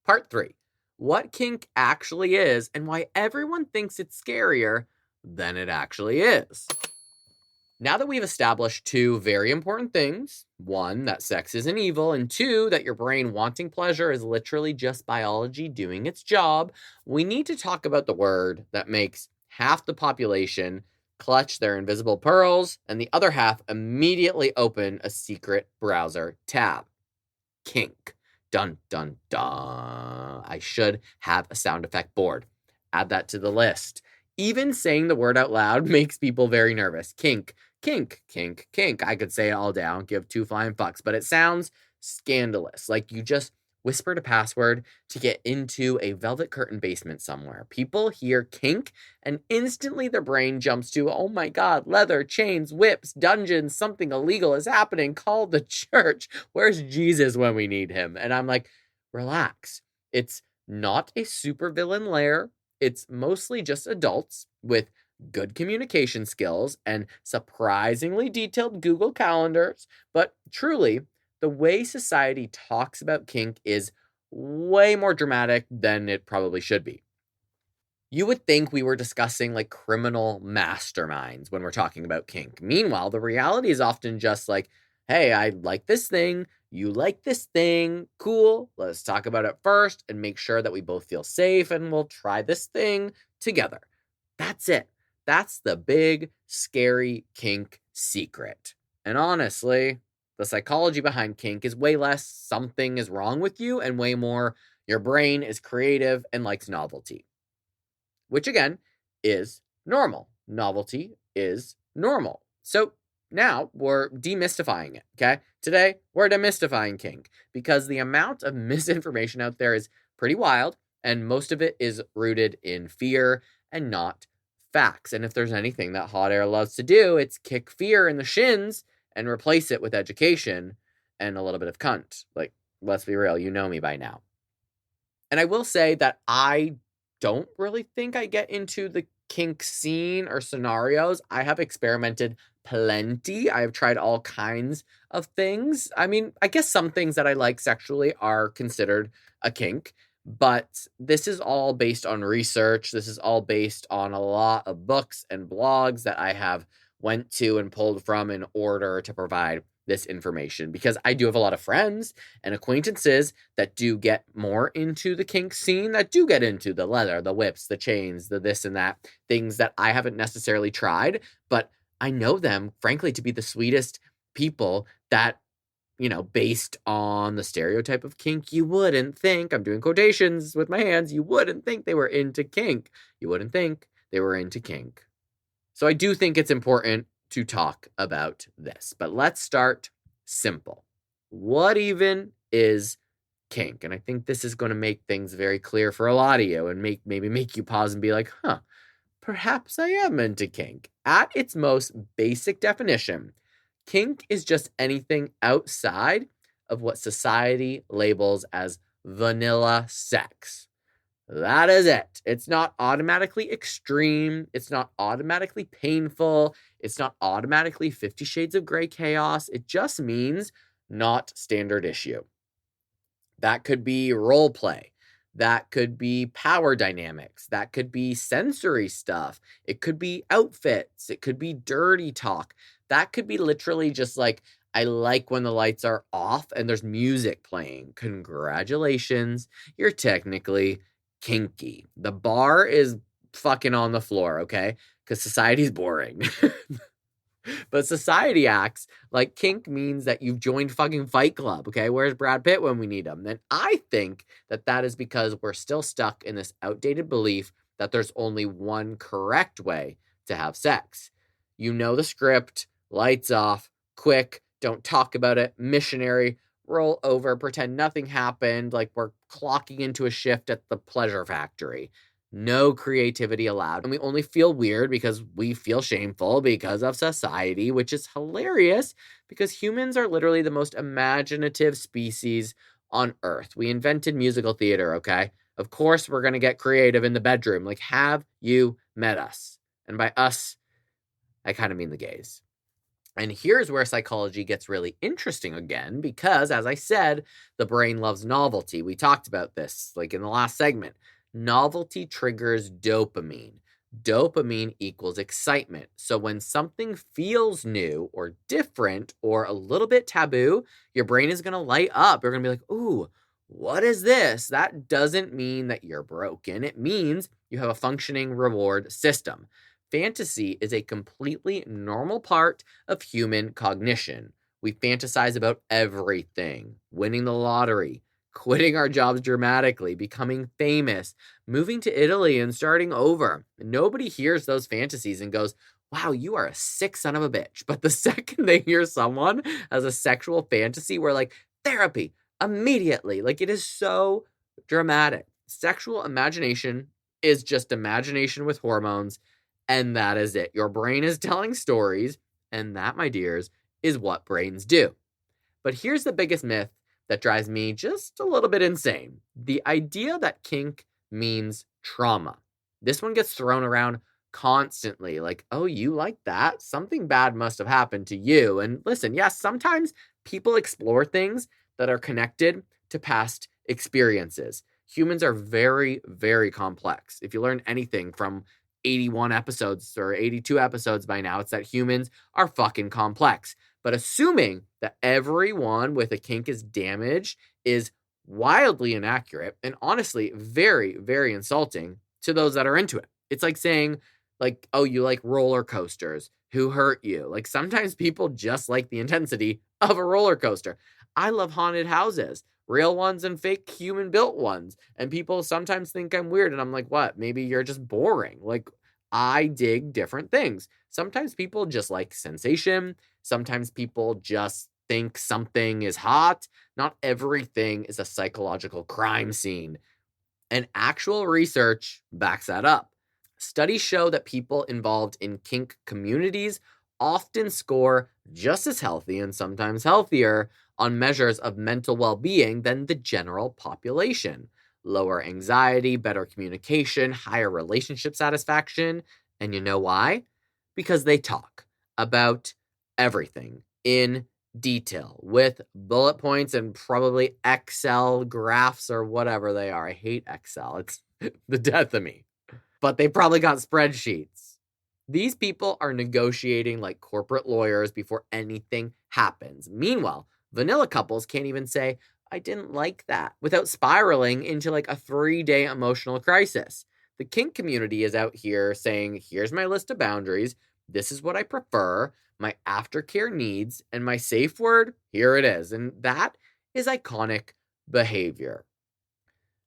Part 3. What kink actually is and why everyone thinks it's scarier than it actually is. Now that we've established 2 very important things, 1, that sex isn't evil, and 2, that your brain wanting pleasure is literally just biology doing its job, we need to talk about the word that makes half the population clutch their invisible pearls and the other half immediately open a secret browser tab. Kink. Dun, dun, dun. I should have a sound effect board. Add that to the list. Even saying the word out loud makes people very nervous. Kink, kink, kink, kink. I could say it all day. I don't give 2 flying fucks, but it sounds scandalous. Like you just whispered a password to get into a velvet curtain basement somewhere. People hear kink and instantly their brain jumps to, oh my God, leather, chains, whips, dungeons, something illegal is happening. Call the church. Where's Jesus when we need him? And I'm like, relax. It's not a supervillain lair. It's mostly just adults with good communication skills and surprisingly detailed Google calendars. But truly, the way society talks about kink is way more dramatic than it probably should be. You would think we were discussing like criminal masterminds when we're talking about kink. Meanwhile, the reality is often just like, hey, I like this thing. You like this thing. Cool. Let's talk about it first and make sure that we both feel safe and we'll try this thing together. That's it. That's the big, scary kink secret. And honestly, the psychology behind kink is way less something is wrong with you and way more your brain is creative and likes novelty. Which again is normal. Novelty is normal. So now we're demystifying it, okay? Today, we're demystifying kink because the amount of misinformation out there is pretty wild and most of it is rooted in fear and not facts. And if there's anything that hot air loves to do, it's kick fear in the shins and replace it with education and a little bit of cunt. Like, let's be real, you know me by now. And I will say that I don't really think I get into the kink scene or scenarios. I have experimented plenty. I've tried all kinds of things. I mean, I guess some things that I like sexually are considered a kink, but this is all based on research. This is all based on a lot of books and blogs that I have went to and pulled from in order to provide this information, because I do have a lot of friends and acquaintances that do get more into the kink scene, that do get into the leather, the whips, the chains, the this and that, things that I haven't necessarily tried, but I know them, frankly, to be the sweetest people that, you know, based on the stereotype of kink, you wouldn't think, I'm doing quotations with my hands, you wouldn't think they were into kink. You wouldn't think they were into kink. So I do think it's important to talk about this, but let's start simple. What even is kink? And I think this is going to make things very clear for a lot of you and maybe make you pause and be like, perhaps I am into kink. At its most basic definition, kink is just anything outside of what society labels as vanilla sex. That is it. It's not automatically extreme. It's not automatically painful. It's not automatically 50 Shades of Grey chaos. It just means not standard issue. That could be role play. That could be power dynamics. That could be sensory stuff. It could be outfits. It could be dirty talk. That could be literally just like, I like when the lights are off and there's music playing. Congratulations. You're technically kinky. The bar is fucking on the floor, okay? Because society's boring. But society acts like kink means that you've joined fucking Fight Club, okay? Where's Brad Pitt when we need him? And I think that that is because we're still stuck in this outdated belief that there's only one correct way to have sex. You know the script, lights off, quick, don't talk about it, missionary, roll over, pretend nothing happened, like we're clocking into a shift at the pleasure factory. No creativity allowed. And we only feel weird because we feel shameful because of society, which is hilarious because humans are literally the most imaginative species on Earth. We invented musical theater, okay? Of course, we're going to get creative in the bedroom. Like, have you met us? And by us, I kind of mean the gays. And here's where psychology gets really interesting again, because as I said, the brain loves novelty. We talked about this like in the last segment. Novelty triggers dopamine. Dopamine equals excitement. So when something feels new or different or a little bit taboo, your brain is going to light up. You're going to be like, ooh, what is this? That doesn't mean that you're broken. It means you have a functioning reward system. Fantasy is a completely normal part of human cognition. We fantasize about everything: winning the lottery, quitting our jobs dramatically, becoming famous, moving to Italy and starting over. Nobody hears those fantasies and goes, wow, you are a sick son of a bitch. But the second they hear someone has a sexual fantasy, we're like, therapy, immediately. Like, it is so dramatic. Sexual imagination is just imagination with hormones, and that is it. Your brain is telling stories, and that, my dears, is what brains do. But here's the biggest myth that drives me just a little bit insane: the idea that kink means trauma. This one gets thrown around constantly, like, oh, you like that? Something bad must have happened to you. And listen, yes, sometimes people explore things that are connected to past experiences. Humans are very, very complex. If you learn anything from 81 episodes or 82 episodes by now, it's that humans are fucking complex. But assuming that everyone with a kink is damaged is wildly inaccurate and honestly very, very insulting to those that are into it. It's like saying, like, oh, you like roller coasters. Who hurt you? Like, sometimes people just like the intensity of a roller coaster. I love haunted houses, real ones and fake human built ones. And people sometimes think I'm weird. And I'm like, what? Maybe you're just boring. Like, I dig different things. Sometimes people just like sensation. Sometimes people just think something is hot. Not everything is a psychological crime scene. And actual research backs that up. Studies show that people involved in kink communities often score just as healthy and sometimes healthier on measures of mental well being than the general population. Lower anxiety, better communication, higher relationship satisfaction. And you know why? Because they talk about everything in detail with bullet points and probably Excel graphs or whatever they are. I hate Excel. It's the death of me. But they probably got spreadsheets. These people are negotiating like corporate lawyers before anything happens. Meanwhile, vanilla couples can't even say, I didn't like that, without spiraling into like a 3-day emotional crisis. The kink community is out here saying, here's my list of boundaries. This is what I prefer, my aftercare needs, and my safe word, here it is. And that is iconic behavior.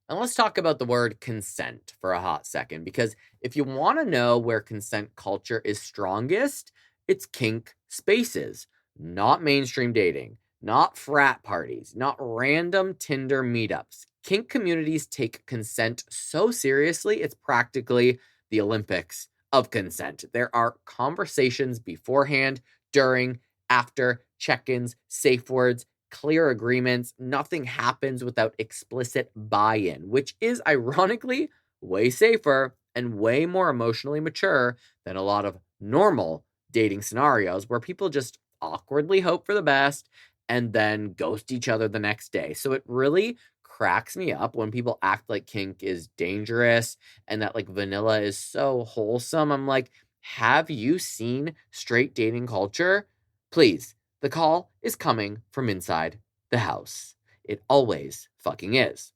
And let's talk about the word consent for a hot second, because if you want to know where consent culture is strongest, it's kink spaces, not mainstream dating, not frat parties, not random Tinder meetups. Kink communities take consent so seriously, it's practically the Olympics of consent. There are conversations beforehand, during, after, check ins, safe words, clear agreements. Nothing happens without explicit buy-in, which is ironically way safer and way more emotionally mature than a lot of normal dating scenarios where people just awkwardly hope for the best and then ghost each other the next day. So it really cracks me up when people act like kink is dangerous and that like vanilla is so wholesome. I'm like, have you seen straight dating culture? Please. The call is coming from inside the house. It always fucking is.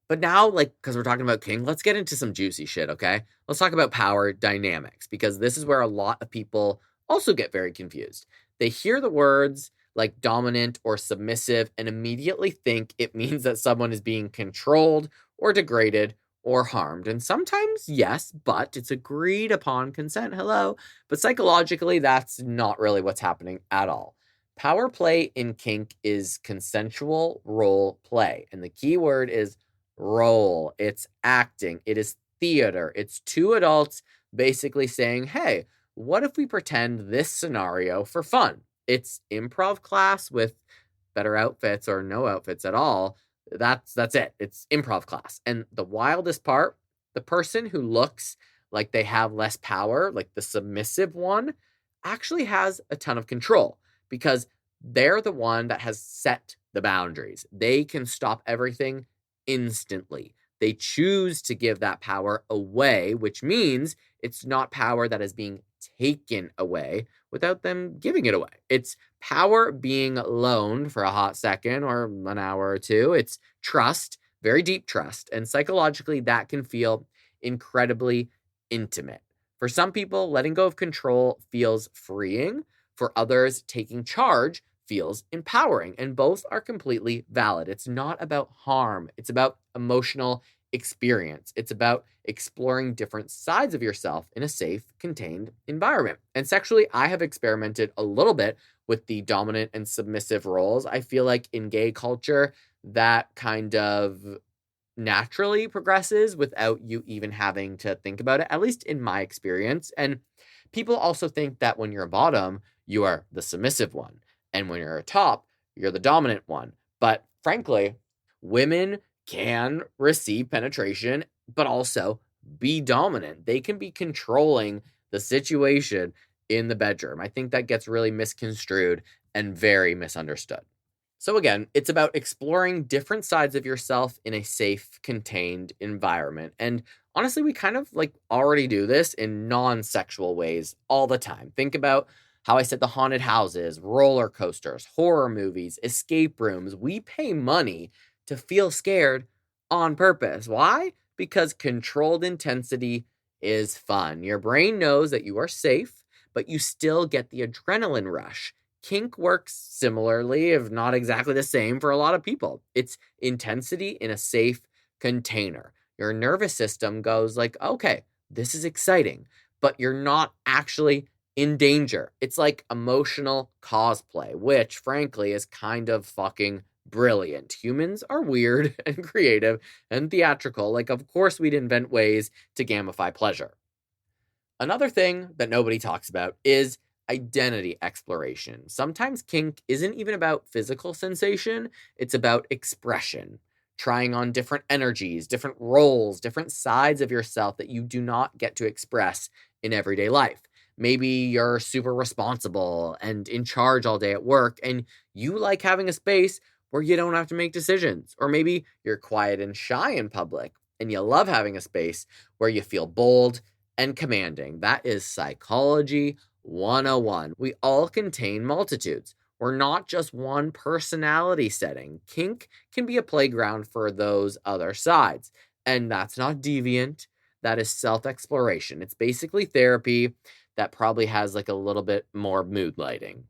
But now, like, because we're talking about King, let's get into some juicy shit, okay? Let's talk about power dynamics, because this is where a lot of people also get very confused. They hear the words like dominant or submissive and immediately think it means that someone is being controlled or degraded or harmed. And sometimes, yes, but it's agreed upon consent. Hello. But psychologically, that's not really what's happening at all. Power play in kink is consensual role play. And the key word is role. It's acting. It is theater. It's two adults basically saying, hey, what if we pretend this scenario for fun? It's improv class with better outfits or no outfits at all. That's it. It's improv class. And the wildest part, the person who looks like they have less power, like the submissive one, actually has a ton of control because they're the one that has set the boundaries. They can stop everything instantly. They choose to give that power away, which means it's not power that is being taken away without them giving it away. It's power being loaned for a hot second or an hour or two. It's trust, very deep trust. And psychologically, that can feel incredibly intimate. For some people, letting go of control feels freeing. For others, taking charge feels empowering. And both are completely valid. It's not about harm, it's about emotional experience. It's about exploring different sides of yourself in a safe, contained environment. And sexually, I have experimented a little bit with the dominant and submissive roles. I feel like in gay culture, that kind of naturally progresses without you even having to think about it, at least in my experience. And people also think that when you're a bottom, you are the submissive one. And when you're a top, you're the dominant one. But frankly, women can receive penetration, but also be dominant. They can be controlling the situation in the bedroom. I think that gets really misconstrued and very misunderstood. So again, it's about exploring different sides of yourself in a safe, contained environment. And honestly, we kind of like already do this in non-sexual ways all the time. Think about how I said the haunted houses, roller coasters, horror movies, escape rooms. We pay money to feel scared on purpose. Why? Because controlled intensity is fun. Your brain knows that you are safe, but you still get the adrenaline rush. Kink works similarly, if not exactly the same, for a lot of people. It's intensity in a safe container. Your nervous system goes like, okay, this is exciting, but you're not actually in danger. It's like emotional cosplay, which frankly is kind of fucking brilliant. Humans are weird and creative and theatrical. Like, of course, we'd invent ways to gamify pleasure. Another thing that nobody talks about is identity exploration. Sometimes kink isn't even about physical sensation, it's about expression. Trying on different energies, different roles, different sides of yourself that you do not get to express in everyday life. Maybe you're super responsible and in charge all day at work, and you like having a space where you don't have to make decisions. Or maybe you're quiet and shy in public, and you love having a space where you feel bold and commanding. That is psychology 101. We all contain multitudes. We're not just one personality setting. Kink can be a playground for those other sides. And that's not deviant. That is self-exploration. It's basically therapy that probably has like a little bit more mood lighting.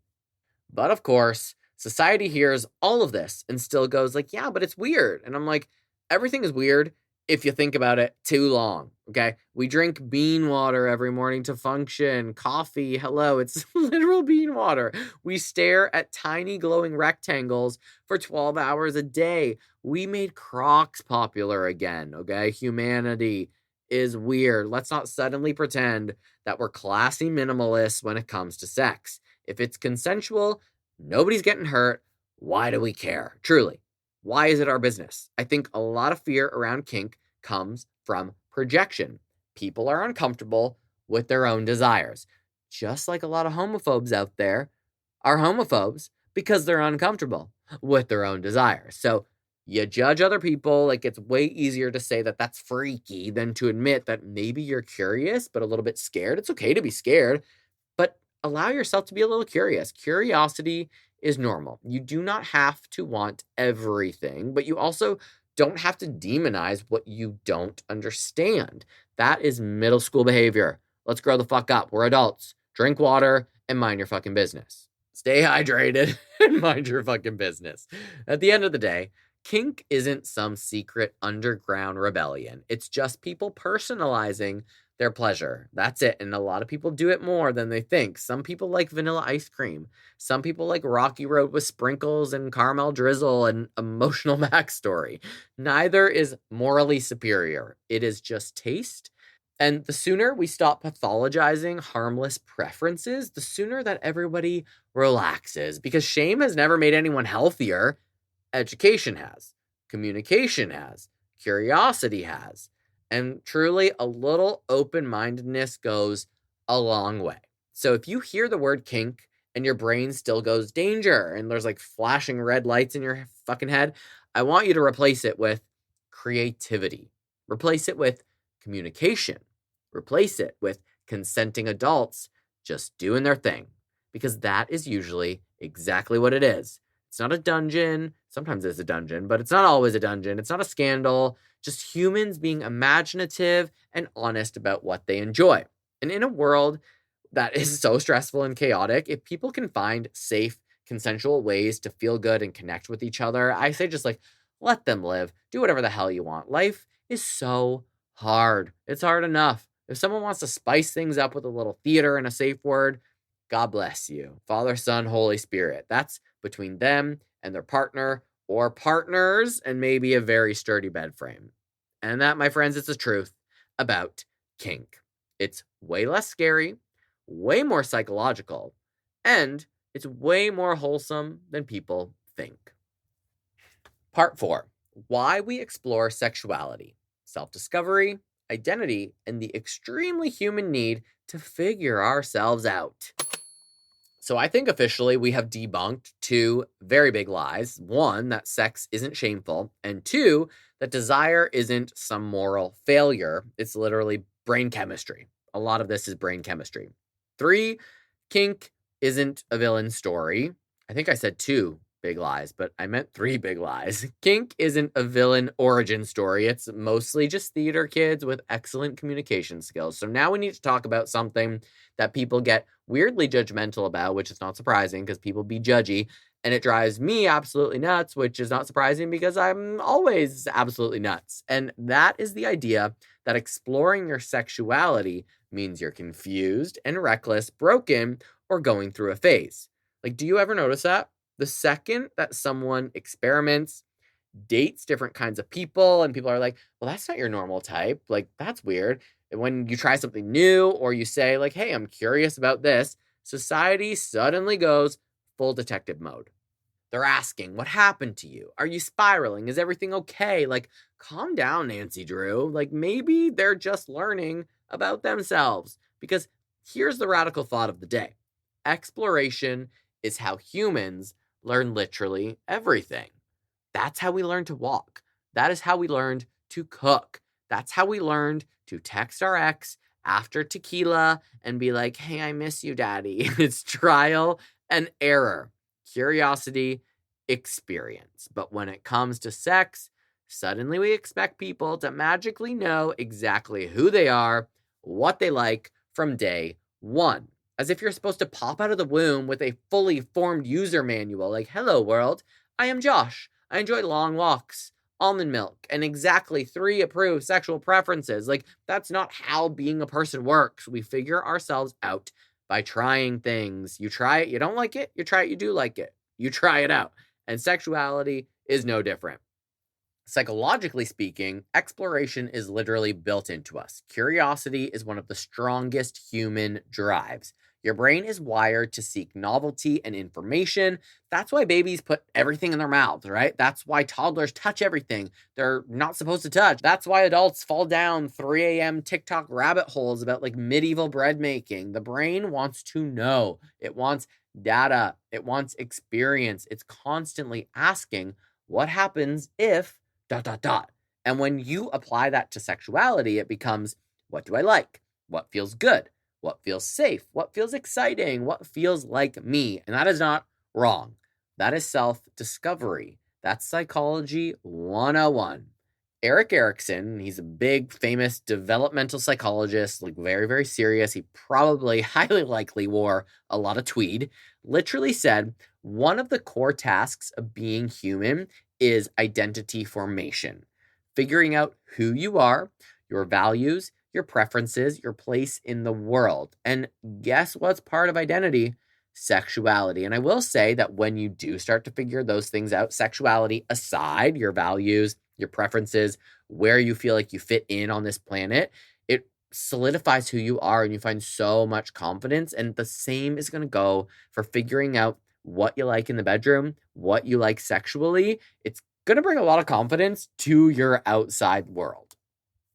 But of course, society hears all of this and still goes like, yeah, but it's weird. And I'm like, everything is weird if you think about it too long, okay? We drink bean water every morning to function. Coffee, hello, it's literal bean water. We stare at tiny glowing rectangles for 12 hours a day. We made Crocs popular again, okay? Humanity is weird. Let's not suddenly pretend that we're classy minimalists when it comes to sex. If it's consensual, nobody's getting hurt. Why do we care? Truly. Why is it our business? I think a lot of fear around kink comes from projection. People are uncomfortable with their own desires. Just like a lot of homophobes out there are homophobes because they're uncomfortable with their own desires. So you judge other people. Like, it's way easier to say that that's freaky than to admit that maybe you're curious but a little bit scared. It's okay to be scared, but allow yourself to be a little curious. Curiosity is normal. You do not have to want everything, but you also don't have to demonize what you don't understand. That is middle school behavior. Let's grow the fuck up. We're adults. Drink water and mind your fucking business. Stay hydrated and mind your fucking business. At the end of the day, kink isn't some secret underground rebellion. It's just people personalizing their pleasure. That's it. And a lot of people do it more than they think. Some people like vanilla ice cream. Some people like Rocky Road with sprinkles and caramel drizzle and emotional backstory. Neither is morally superior. It is just taste. And the sooner we stop pathologizing harmless preferences, the sooner that everybody relaxes. Because shame has never made anyone healthier. Education has, communication has, curiosity has, and truly a little open-mindedness goes a long way. So if you hear the word kink and your brain still goes danger and there's like flashing red lights in your fucking head, I want you to replace it with creativity. Replace it with communication. Replace it with consenting adults just doing their thing, because that is usually exactly what it is. It's not a dungeon. Sometimes it's a dungeon, but it's not always a dungeon. It's not a scandal. Just humans being imaginative and honest about what they enjoy. And in a world that is so stressful and chaotic, if people can find safe, consensual ways to feel good and connect with each other, I say just like, let them live. Do whatever the hell you want. Life is so hard. It's hard enough. If someone wants to spice things up with a little theater and a safe word, God bless you. Father, Son, Holy Spirit. That's between them and their partner or partners and maybe a very sturdy bed frame. And that, my friends, is the truth about kink. It's way less scary, way more psychological, and it's way more wholesome than people think. Part 4. Why we explore sexuality, self-discovery, identity, and the extremely human need to figure ourselves out. So I think officially we have debunked 2 very big lies. 1, that sex isn't shameful, and 2, that desire isn't some moral failure. It's literally brain chemistry. A lot of this is brain chemistry. 3, kink isn't a villain story. I think I said 2 big lies, but I meant 3 big lies. Kink isn't a villain origin story. It's mostly just theater kids with excellent communication skills. So now we need to talk about something that people get weirdly judgmental about, which is not surprising because people be judgy. And it drives me absolutely nuts, which is not surprising because I'm always absolutely nuts. And that is the idea that exploring your sexuality means you're confused and reckless, broken, or going through a phase. Like, do you ever notice that? The second that someone experiments, dates different kinds of people, and people are like, well, that's not your normal type. Like, that's weird. And when you try something new or you say, like, hey, I'm curious about this, society suddenly goes full detective mode. They're asking, what happened to you? Are you spiraling? Is everything okay? Like, calm down, Nancy Drew. Like, maybe they're just learning about themselves. Because here's the radical thought of the day. Exploration is how humans learn literally everything. That's how we learned to walk. That is how we learned to cook. That's how we learned to text our ex after tequila and be like, hey, I miss you, daddy. It's trial and error, curiosity, experience. But when it comes to sex, suddenly we expect people to magically know exactly who they are, what they like from day one. As if you're supposed to pop out of the womb with a fully formed user manual like, hello world, I am Josh. I enjoy long walks, almond milk, and exactly 3 approved sexual preferences. Like, that's not how being a person works. We figure ourselves out by trying things. You try it, you don't like it. You try it, you do like it. You try it out. And sexuality is no different. Psychologically speaking, exploration is literally built into us. Curiosity is one of the strongest human drives. Your brain is wired to seek novelty and information. That's why babies put everything in their mouths, right? That's why toddlers touch everything they're not supposed to touch. That's why adults fall down 3 a.m. TikTok rabbit holes about like medieval bread making. The brain wants to know. It wants data. It wants experience. It's constantly asking, what happens if ... And when you apply that to sexuality, it becomes, what do I like? What feels good? What feels safe? What feels exciting? What feels like me? And that is not wrong. That is self-discovery. That's psychology 101. Eric Erickson, he's a big, famous developmental psychologist, like very, very serious. He probably highly likely wore a lot of tweed, literally said one of the core tasks of being human is identity formation, figuring out who you are, your values, your preferences, your place in the world. And guess what's part of identity? Sexuality. And I will say that when you do start to figure those things out, sexuality aside, your values, your preferences, where you feel like you fit in on this planet, it solidifies who you are and you find so much confidence. And the same is going to go for figuring out what you like in the bedroom, what you like sexually. It's going to bring a lot of confidence to your outside world.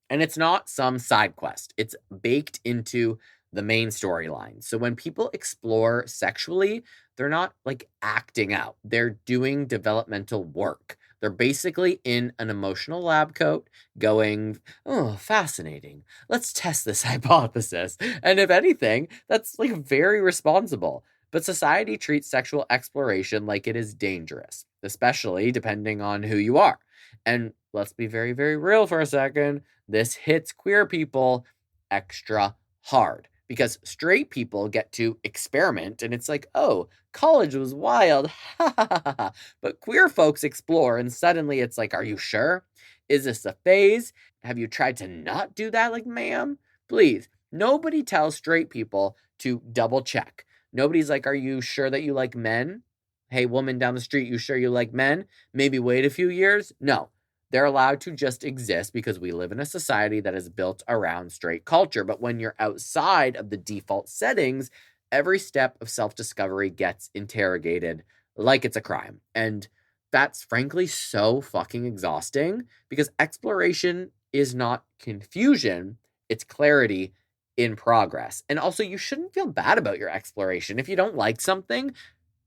And it's not some side quest, it's baked into the main storyline. So when people explore sexually, they're not like acting out, they're doing developmental work. They're basically in an emotional lab coat going, oh, fascinating. Let's test this hypothesis. And if anything, that's like very responsible. But society treats sexual exploration like it is dangerous, especially depending on who you are. And let's be very, very real for a second. This hits queer people extra hard because straight people get to experiment and it's like, oh, college was wild. But queer folks explore and suddenly it's like, are you sure? Is this a phase? Have you tried to not do that? Like, ma'am, please. Nobody tells straight people to double check. Nobody's like, are you sure that you like men? Hey, woman down the street, you sure you like men? Maybe wait a few years? No. They're allowed to just exist because we live in a society that is built around straight culture. But when you're outside of the default settings, every step of self-discovery gets interrogated like it's a crime. And that's frankly so fucking exhausting because exploration is not confusion, it's clarity in progress. And also, you shouldn't feel bad about your exploration. If you don't like something,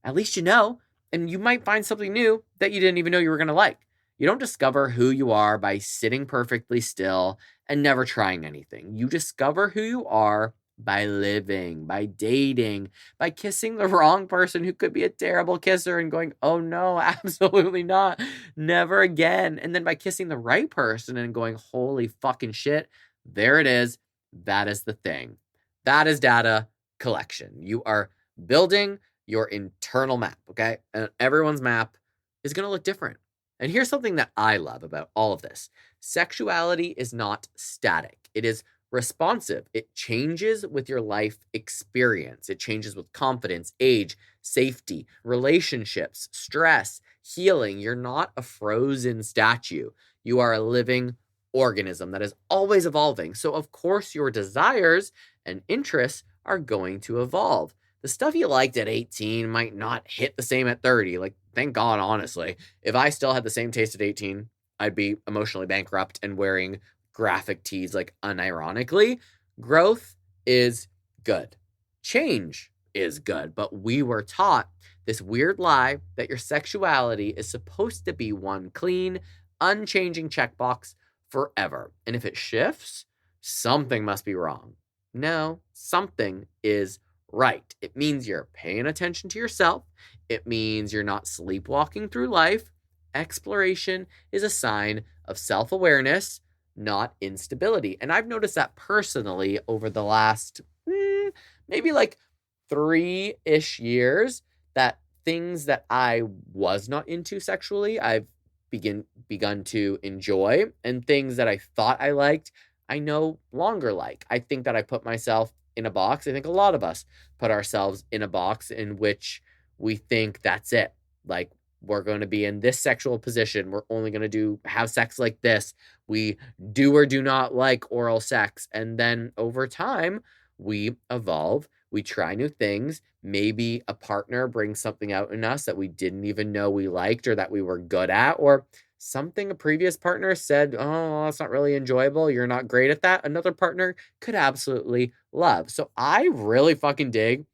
at least you know, and you might find something new that you didn't even know you were going to like. You don't discover who you are by sitting perfectly still and never trying anything. You discover who you are by living, by dating, by kissing the wrong person who could be a terrible kisser and going, oh no, absolutely not, never again. And then by kissing the right person and going, holy fucking shit, there it is. That is the thing. That is data collection. You are building your internal map, okay? And everyone's map is going to look different. And here's something that I love about all of this. Sexuality is not static. It is responsive. It changes with your life experience. It changes with confidence, age, safety, relationships, stress, healing. You're not a frozen statue. You are a living organism that is always evolving. So of course your desires and interests are going to evolve. The stuff you liked at 18 might not hit the same at 30. Like, thank God, honestly. If I still had the same taste at 18, I'd be emotionally bankrupt and wearing graphic tees, like, unironically. Growth is good. Change is good. But we were taught this weird lie that your sexuality is supposed to be one clean, unchanging checkbox forever. And if it shifts, something must be wrong. No, something is right. It means you're paying attention to yourself. It means you're not sleepwalking through life. Exploration is a sign of self-awareness, not instability. And I've noticed that personally over the last maybe like 3-ish years, that things that I was not into sexually, I've begun to enjoy, and things that I thought I liked, I no longer like. I think that I put myself in a box. I think a lot of us put ourselves in a box in which we think that's it. Like, we're going to be in this sexual position. We're only going to have sex like this. We do or do not like oral sex. And then over time, we evolve. We try new things. Maybe a partner brings something out in us that we didn't even know we liked or that we were good at, or something a previous partner said, oh, that's not really enjoyable. You're not great at that. Another partner could absolutely love. So I really fucking dig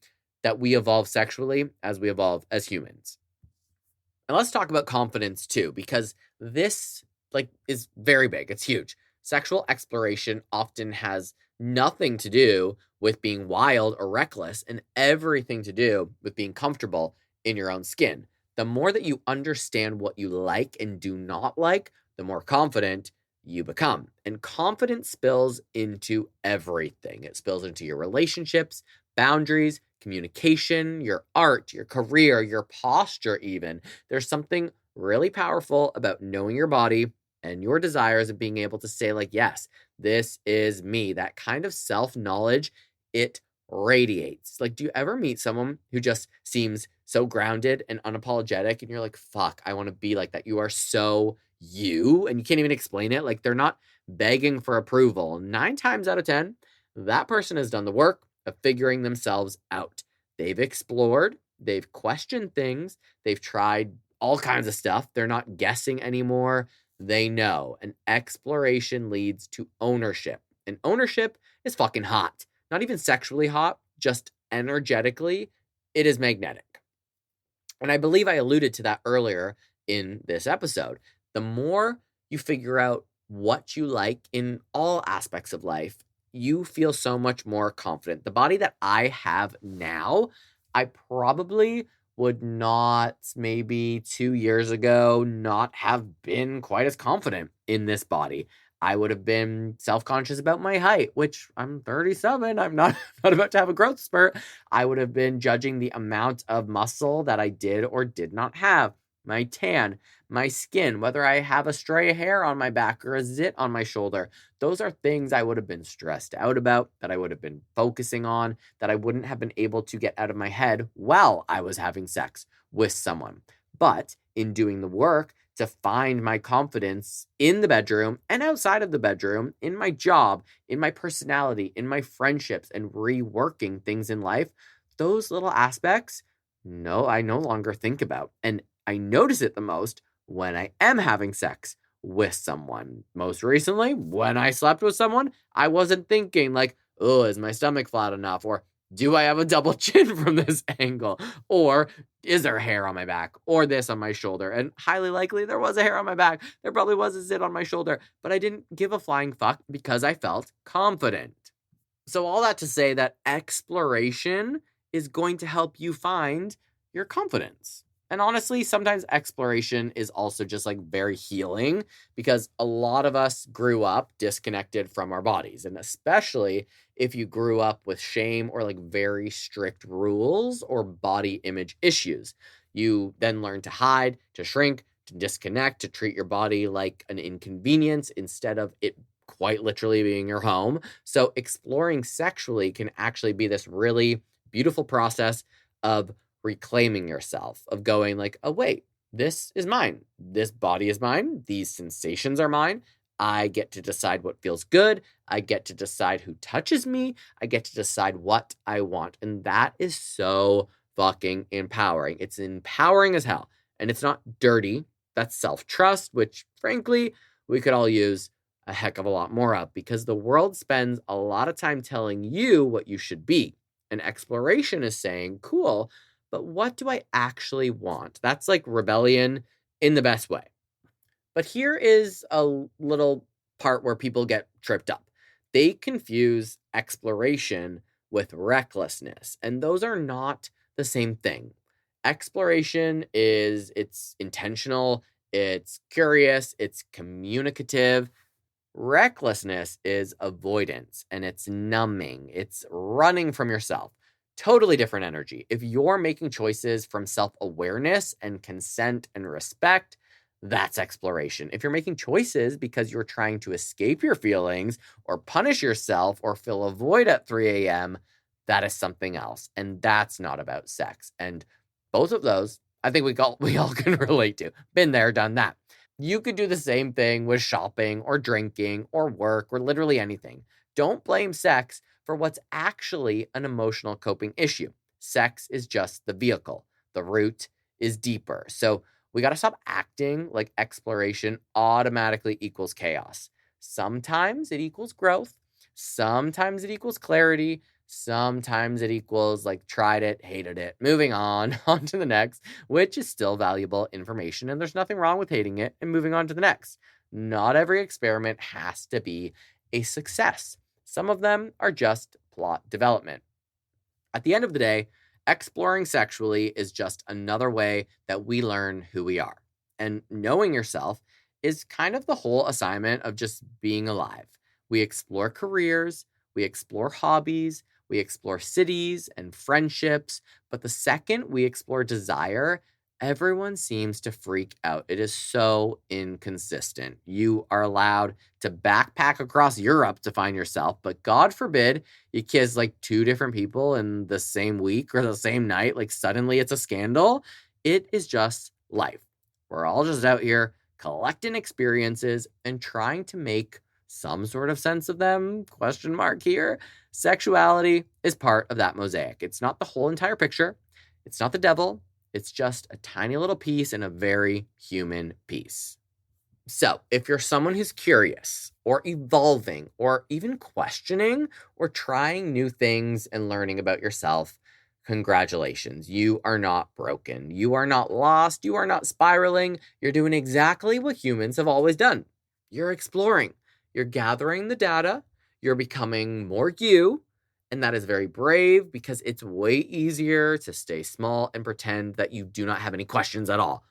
that we evolve sexually as we evolve as humans. And let's talk about confidence too, because this is very big. It's huge. Sexual exploration often has nothing to do with being wild or reckless and everything to do with being comfortable in your own skin. The more that you understand what you like and do not like, the more confident you become. And confidence spills into everything. It spills into your relationships, boundaries, communication, your art, your career, your posture, even. There's something really powerful about knowing your body and your desires and being able to say, like, yes, this is me. That kind of self knowledge, it radiates. Like, do you ever meet someone who just seems so grounded and unapologetic and you're like, fuck, I want to be like that? You are so you and you can't even explain it. Like, they're not begging for approval. 9 times out of 10, that person has done the work of figuring themselves out. They've explored, they've questioned things, they've tried all kinds of stuff. They're not guessing anymore. They know. And exploration leads to ownership. And ownership is fucking hot. Not even sexually hot, just energetically, it is magnetic. And I believe I alluded to that earlier in this episode. The more you figure out what you like in all aspects of life, you feel so much more confident. The body that I have now, I probably would not, maybe 2 years ago, not have been quite as confident in this body. I would have been self-conscious about my height, which I'm 37. I'm not, not about to have a growth spurt. I would have been judging the amount of muscle that I did or did not have, my tan, my skin, whether I have a stray hair on my back or a zit on my shoulder. Those are things I would have been stressed out about, that I would have been focusing on, that I wouldn't have been able to get out of my head while I was having sex with someone. But in doing the work to find my confidence in the bedroom and outside of the bedroom, in my job, in my personality, in my friendships, and reworking things in life, those little aspects, no, I no longer think about. And I notice it the most when I am having sex with someone. Most recently, when I slept with someone, I wasn't thinking like, oh, is my stomach flat enough? Or do I have a double chin from this angle? Or is there hair on my back? Or this on my shoulder? And highly likely there was a hair on my back. There probably was a zit on my shoulder. But I didn't give a flying fuck because I felt confident. So all that to say that exploration is going to help you find your confidence. And honestly, sometimes exploration is also just like very healing because a lot of us grew up disconnected from our bodies. And especially if you grew up with shame or like very strict rules or body image issues, you then learn to hide, to shrink, to disconnect, to treat your body like an inconvenience instead of it quite literally being your home. So exploring sexually can actually be this really beautiful process of reclaiming yourself, of going like, oh, wait, this is mine. This body is mine. These sensations are mine. I get to decide what feels good. I get to decide who touches me. I get to decide what I want. And that is so fucking empowering. It's empowering as hell. And it's not dirty. That's self-trust, which frankly, we could all use a heck of a lot more of because the world spends a lot of time telling you what you should be. And exploration is saying, cool, but what do I actually want? That's like rebellion in the best way. But here is a little part where people get tripped up. They confuse exploration with recklessness, and those are not the same thing. Exploration it's intentional, it's curious, it's communicative. Recklessness is avoidance and it's numbing. It's running from yourself. Totally different energy. If you're making choices from self-awareness and consent and respect, that's exploration. If you're making choices because you're trying to escape your feelings or punish yourself or fill a void at 3 a.m., that is something else. And that's not about sex. And both of those, I think we all can relate to. Been there, done that. You could do the same thing with shopping or drinking or work or literally anything. Don't blame sex for what's actually an emotional coping issue. Sex is just the vehicle. The root is deeper. So we got to stop acting like exploration automatically equals chaos. Sometimes it equals growth. Sometimes it equals clarity. Sometimes it equals like tried it, hated it, moving on, on to the next, which is still valuable information. And there's nothing wrong with hating it and moving on to the next. Not every experiment has to be a success. Some of them are just plot development. At the end of the day, exploring sexually is just another way that we learn who we are. And knowing yourself is kind of the whole assignment of just being alive. We explore careers, we explore hobbies, we explore cities and friendships, but the second we explore desire, everyone seems to freak out. It is so inconsistent. You are allowed to backpack across Europe to find yourself, but God forbid you kiss like two different people in the same week or the same night. Like suddenly it's a scandal. It is just life. We're all just out here collecting experiences and trying to make some sort of sense of them, question mark here. Sexuality is part of that mosaic. It's not the whole entire picture. It's not the devil. It's just a tiny little piece and a very human piece. So, if you're someone who's curious or evolving or even questioning or trying new things and learning about yourself, congratulations. You are not broken. You are not lost. You are not spiraling. You're doing exactly what humans have always done. You're exploring. You're gathering the data. You're becoming more you. And that is very brave because it's way easier to stay small and pretend that you do not have any questions at all.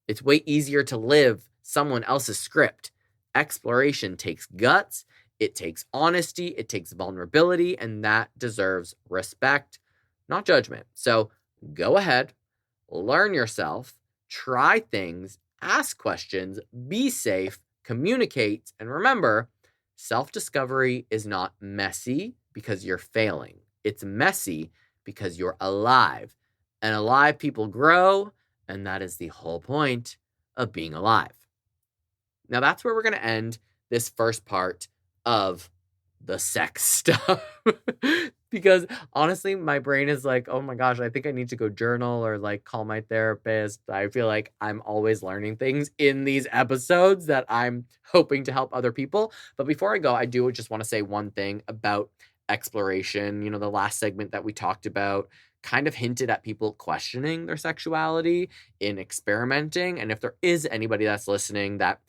It's way easier to live someone else's script. Exploration takes guts, it takes honesty, it takes vulnerability, and that deserves respect, not judgment. So go ahead, learn yourself, try things, ask questions, be safe, communicate, and remember, self-discovery is not messy because you're failing. It's messy because you're alive. And alive people grow, and that is the whole point of being alive. Now, that's where we're going to end this first part of the sex stuff. Because honestly, my brain is like, oh my gosh, I think I need to go journal or like call my therapist. I feel like I'm always learning things in these episodes that I'm hoping to help other people. But before I go, I do just want to say one thing about exploration. You know, the last segment that we talked about kind of hinted at people questioning their sexuality in experimenting. And if there is anybody that's listening that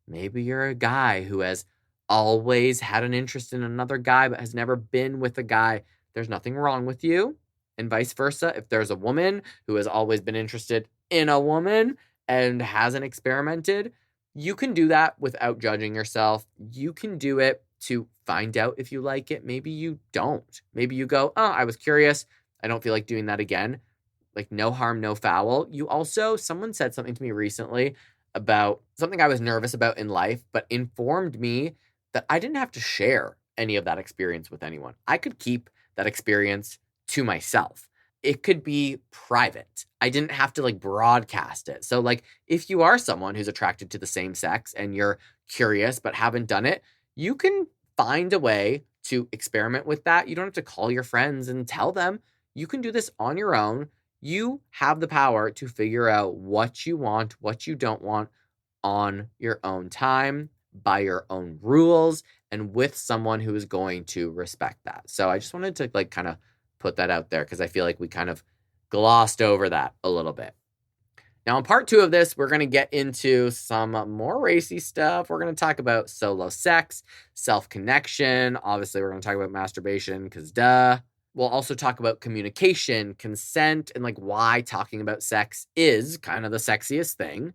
maybe you're a guy who has always had an interest in another guy but has never been with a guy, there's nothing wrong with you. And vice versa, if there's a woman who has always been interested in a woman and hasn't experimented, you can do that without judging yourself. You can do it to find out if you like it. Maybe you don't. Maybe you go, oh, I was curious. I don't feel like doing that again. Like no harm, no foul. You also, someone said something to me recently about something I was nervous about in life, but informed me that I didn't have to share any of that experience with anyone. I could keep that experience to myself. It could be private. I didn't have to like broadcast it. So like if you are someone who's attracted to the same sex and you're curious but haven't done it, you can find a way to experiment with that. You don't have to call your friends and tell them. You can do this on your own. You have the power to figure out what you want, what you don't want on your own time, by your own rules, and with someone who is going to respect that. So I just wanted to like kind of put that out there because I feel like we kind of glossed over that a little bit. Now, in part 2 of this, we're going to get into some more racy stuff. We're going to talk about solo sex, self-connection. Obviously, we're going to talk about masturbation because duh. We'll also talk about communication, consent, and like why talking about sex is kind of the sexiest thing.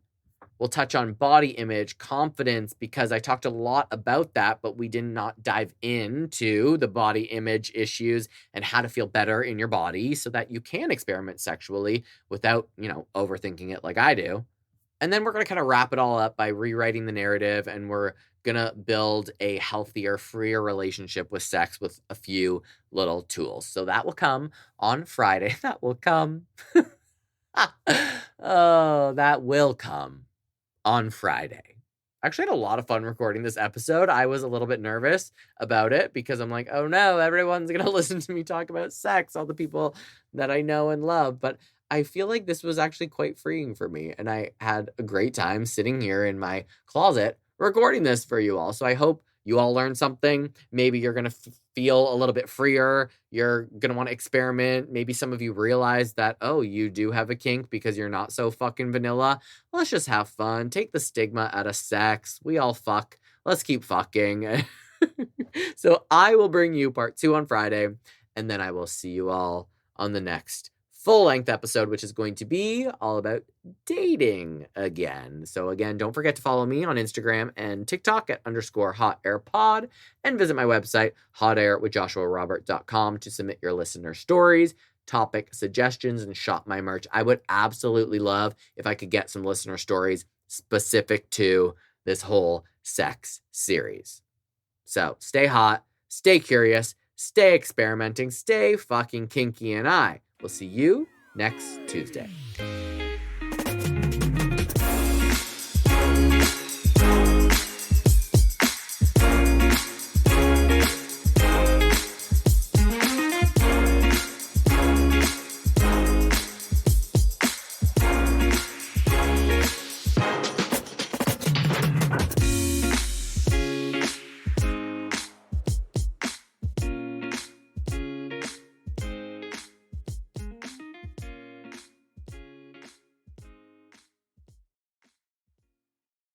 We'll touch on body image, confidence, because I talked a lot about that, but we did not dive into the body image issues and how to feel better in your body so that you can experiment sexually without, overthinking it like I do. And then we're going to kind of wrap it all up by rewriting the narrative, and we're going to build a healthier, freer relationship with sex with a few little tools. So that will come on Friday. That will come. Oh, that will come on Friday. I actually had a lot of fun recording this episode. I was a little bit nervous about it because I'm like, oh no, everyone's going to listen to me talk about sex, all the people that I know and love. But I feel like this was actually quite freeing for me. And I had a great time sitting here in my closet recording this for you all. So I hope you all learned something. Maybe you're going to feel a little bit freer. You're going to want to experiment. Maybe some of you realize that, oh, you do have a kink because you're not so fucking vanilla. Let's just have fun. Take the stigma out of sex. We all fuck. Let's keep fucking. So I will bring you part 2 on Friday, and then I will see you all on the next full-length episode, which is going to be all about dating again. So again, don't forget to follow me on Instagram and TikTok at _hotairpod, and visit my website, hotairwithjoshuarobert.com, to submit your listener stories, topic suggestions, and shop my merch. I would absolutely love if I could get some listener stories specific to this whole sex series. So stay hot, stay curious, stay experimenting, stay fucking kinky, and I will see you next Tuesday.